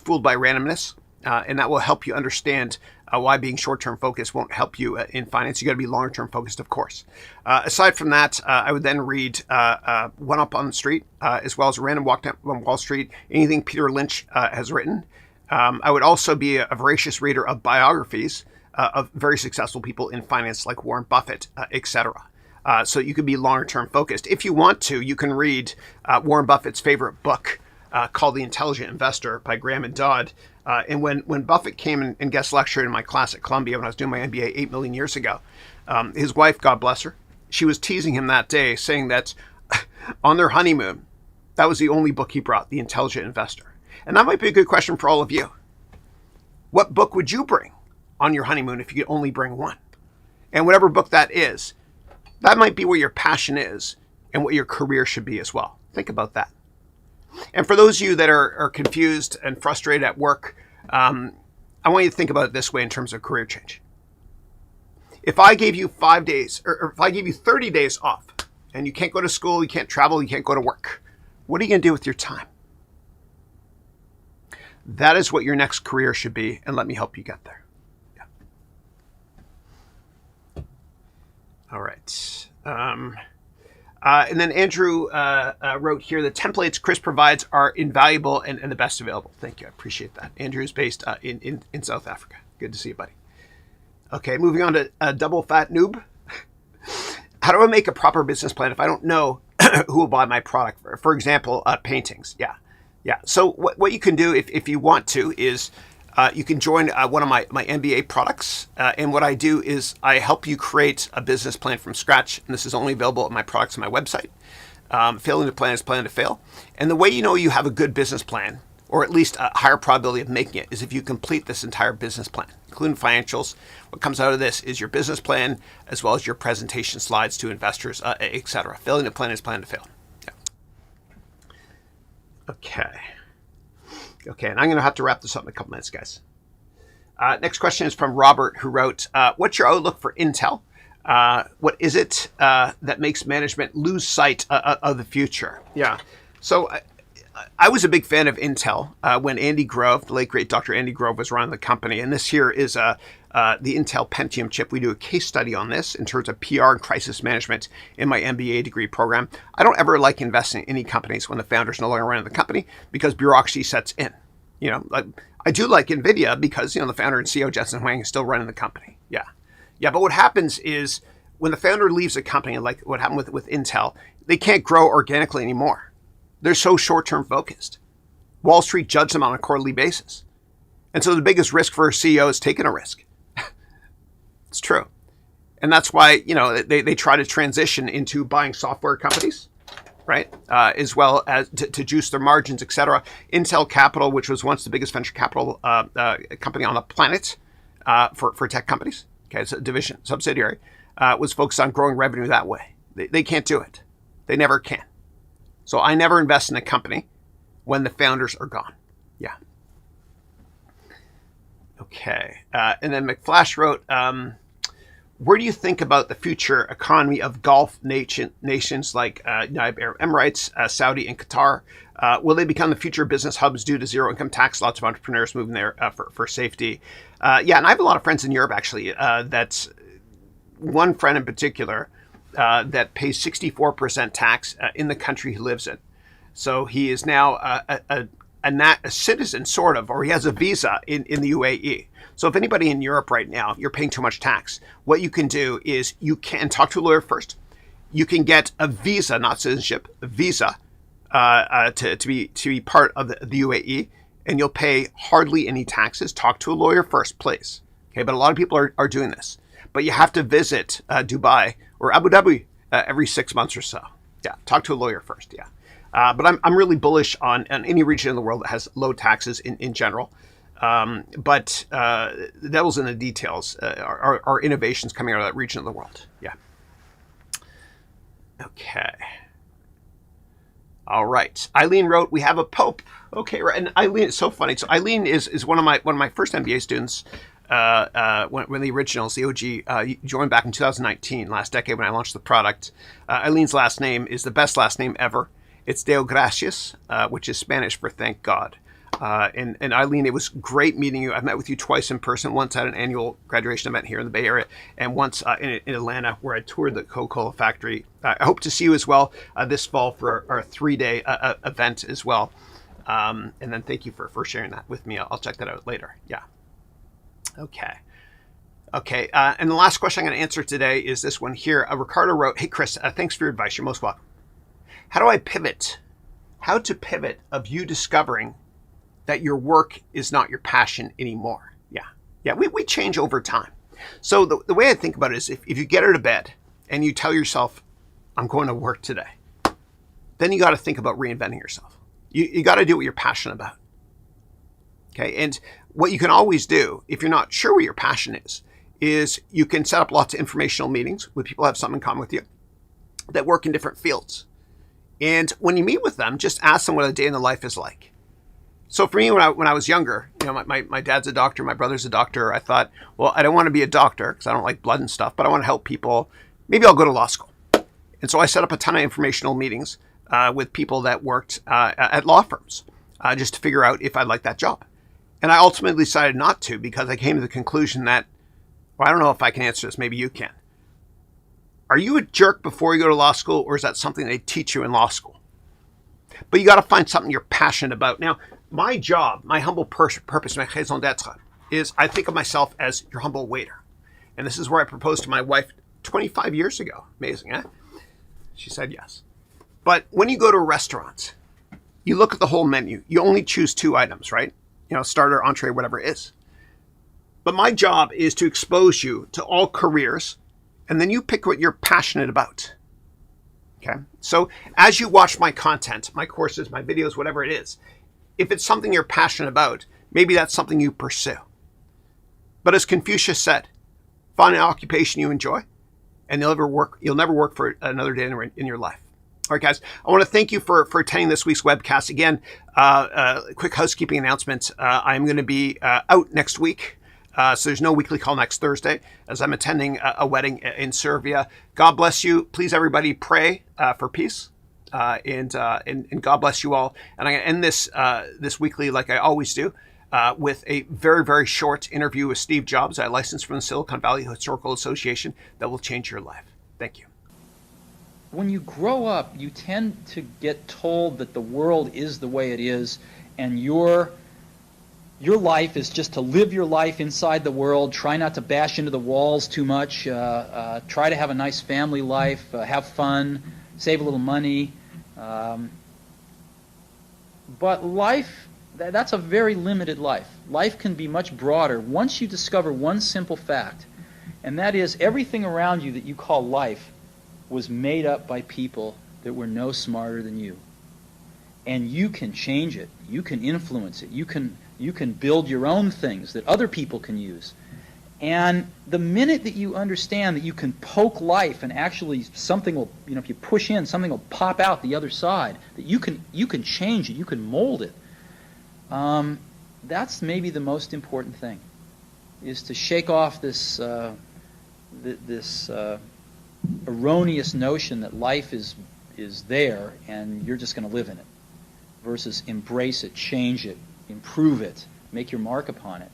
Fooled by Randomness, and that will help you understand why being short-term focused won't help you in finance. You got to be longer-term focused, of course. Aside from that, I would then read One Up on the Street, as well as Random Walk Down Wall Street, anything Peter Lynch has written. I would also be a voracious reader of biographies of very successful people in finance, like Warren Buffett, etc. So you could be longer-term focused. If you want to, you can read Warren Buffett's favorite book called The Intelligent Investor by Graham and Dodd. And when Buffett came and guest lectured in my class at Columbia when I was doing my MBA 8 million years ago, his wife, God bless her, she was teasing him that day, saying that on their honeymoon, that was the only book he brought, The Intelligent Investor. And that might be a good question for all of you. What book would you bring on your honeymoon if you could only bring one? And whatever book that is, that might be where your passion is and what your career should be as well. Think about that. And for those of you that are confused and frustrated at work, I want you to think about it this way in terms of career change. If I gave you 5 days, or if I gave you 30 days off, and you can't go to school, you can't travel, you can't go to work, what are you going to do with your time? That is what your next career should be, and let me help you get there. Yeah. All right. And then Andrew wrote here, the templates Chris provides are invaluable and the best available. Thank you. I appreciate that. Andrew is based in South Africa. Good to see you, buddy. Okay, moving on to Double Fat Noob. How do I make a proper business plan if I don't know who will buy my product? For example, paintings. Yeah. So what you can do if you want to is you can join one of my MBA products. And what I do is I help you create a business plan from scratch. And this is only available at my products on my website. Failing to plan is plan to fail. And the way you know you have a good business plan, or at least a higher probability of making it, is if you complete this entire business plan, including financials. What comes out of this is your business plan, as well as your presentation slides to investors, etc. Failing to plan is plan to fail. Okay, and I'm going to have to wrap this up in a couple minutes, guys. Next question is from Robert, who wrote, what's your outlook for Intel? What is it that makes management lose sight of the future? Yeah. So I was a big fan of Intel when Andy Grove, the late great Dr. Andy Grove, was running the company. And this here is the Intel Pentium chip. We do a case study on this in terms of PR and crisis management in my MBA degree program. I don't ever like investing in any companies when the founder's no longer running the company because bureaucracy sets in. You know, I do like NVIDIA because, you know, the founder and CEO, Jensen Huang, is still running the company. Yeah. Yeah, but what happens is when the founder leaves a company, like what happened with Intel, they can't grow organically anymore. They're so short-term focused. Wall Street judges them on a quarterly basis. And so the biggest risk for a CEO is taking a risk. It's true. And that's why, you know, they try to transition into buying software companies, right? As well as to juice their margins, et cetera. Intel Capital, which was once the biggest venture capital company on the planet for tech companies, okay, it's a division, subsidiary, was focused on growing revenue that way. They can't do it. They never can. So I never invest in a company when the founders are gone. Yeah. Okay. And then McFlash wrote, where do you think about the future economy of Gulf nations like United Arab Emirates, Saudi, and Qatar? Will they become the future business hubs due to zero income tax? Lots of entrepreneurs moving there for safety. Yeah, and I have a lot of friends in Europe, actually. That's one friend in particular that pays 64% tax in the country he lives in. So he is now a citizen, sort of, or he has a visa in the UAE. So if anybody in Europe right now, you're paying too much tax, what you can do is you can talk to a lawyer first. You can get a visa, not citizenship, a visa to be part of the UAE, and you'll pay hardly any taxes. Talk to a lawyer first, please. Okay, but a lot of people are doing this. But you have to visit Dubai or Abu Dhabi every 6 months or so. Yeah, talk to a lawyer first, yeah. But I'm really bullish on any region in the world that has low taxes in general. But the devil's in the details. Are innovations coming out of that region of the world? Yeah. Okay. All right. Eileen wrote, "We have a pope." Okay, right. And Eileen, it's so funny. So Eileen is one of my first MBA students. When the originals, the OG, joined back in 2019, last decade when I launched the product. Eileen's last name is the best last name ever. It's Deo Gracias, which is Spanish for thank God. And Eileen, it was great meeting you. I've met with you twice in person, once at an annual graduation event here in the Bay Area, and once in Atlanta where I toured the Coca-Cola factory. I hope to see you as well this fall for our 3-day event as well. And then thank you for sharing that with me. I'll check that out later. Yeah. Okay. And the last question I'm going to answer today is this one here. Ricardo wrote, "Hey, Chris, thanks for your advice. You're most welcome. How do I pivot? How to pivot of you discovering that your work is not your passion anymore?" Yeah, we change over time. So the way I think about it is if you get out of bed and you tell yourself, "I'm going to work today," then you got to think about reinventing yourself. You got to do what you're passionate about. Okay, and what you can always do, if you're not sure what your passion is you can set up lots of informational meetings with people who have something in common with you that work in different fields. And when you meet with them, just ask them what a day in the life is like. So for me, when I was younger, you know, my dad's a doctor, my brother's a doctor. I thought, well, I don't want to be a doctor because I don't like blood and stuff, but I want to help people. Maybe I'll go to law school. And so I set up a ton of informational meetings with people that worked at law firms just to figure out if I'd like that job. And I ultimately decided not to because I came to the conclusion that, well, I don't know if I can answer this. Maybe you can. Are you a jerk before you go to law school, or is that something they teach you in law school? But you got to find something you're passionate about. Now, my job, my humble purpose, my raison d'être, is I think of myself as your humble waiter. And this is where I proposed to my wife 25 years ago. Amazing, eh? She said yes. But when you go to a restaurant, you look at the whole menu. You only choose 2 items, right? You know, starter, entree, whatever it is. But my job is to expose you to all careers, and then you pick what you're passionate about. Okay? So as you watch my content, my courses, my videos, whatever it is, if it's something you're passionate about, maybe that's something you pursue. But as Confucius said, find an occupation you enjoy, and you'll never work for another day in your life. All right, guys, I want to thank you for attending this week's webcast. Again, quick housekeeping announcement. I'm going to be out next week. So there's no weekly call next Thursday as I'm attending a wedding in Serbia. God bless you. Please, everybody, pray for peace. And God bless you all. And I'm going to end this weekly, like I always do, with a very, very short interview with Steve Jobs, a license from the Silicon Valley Historical Association that will change your life. Thank you. When you grow up, you tend to get told that the world is the way it is, and your life is just to live your life inside the world, try not to bash into the walls too much, try to have a nice family life, have fun, save a little money. But life, that's a very limited life. Life can be much broader once you discover one simple fact, and that is everything around you that you call life was made up by people that were no smarter than you. And you can change it. You can influence it. You can build your own things that other people can use. And the minute that you understand that you can poke life and actually something will, if you push in, something will pop out the other side, that you can change it, you can mold it, that's maybe the most important thing, is to shake off this erroneous notion that life is there and you're just going to live in it, versus embrace it, change it, improve it, make your mark upon it.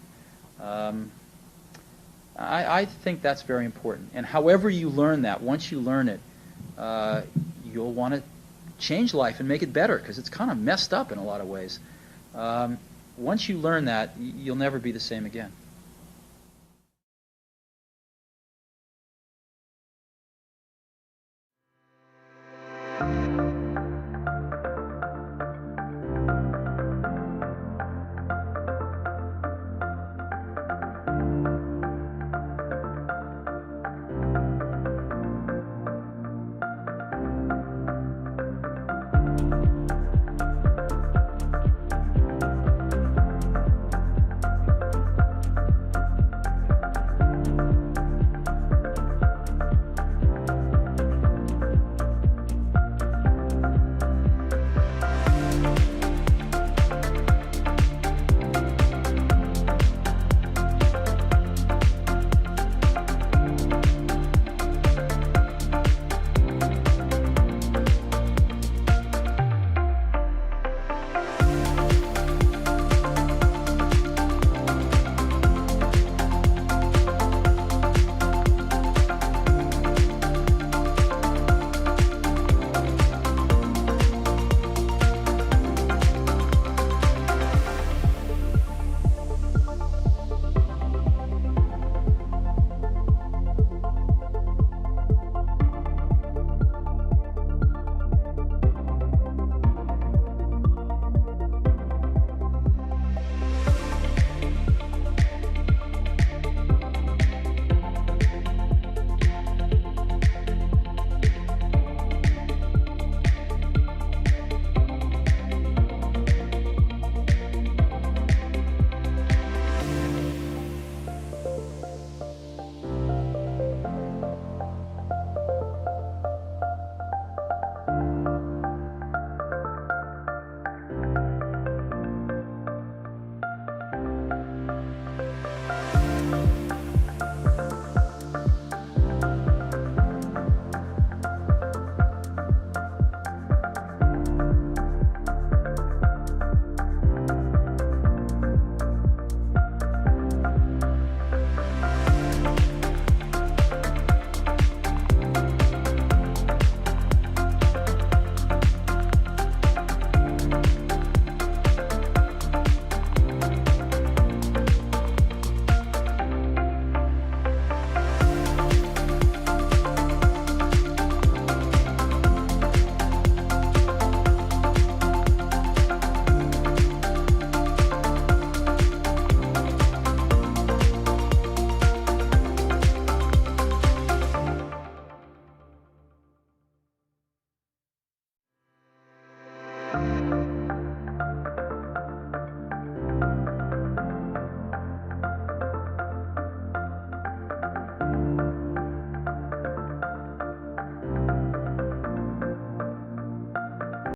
I think that's very important. And however you learn that, once you learn it, you'll want to change life and make it better, because it's kind of messed up in a lot of ways. Once you learn that, you'll never be the same again.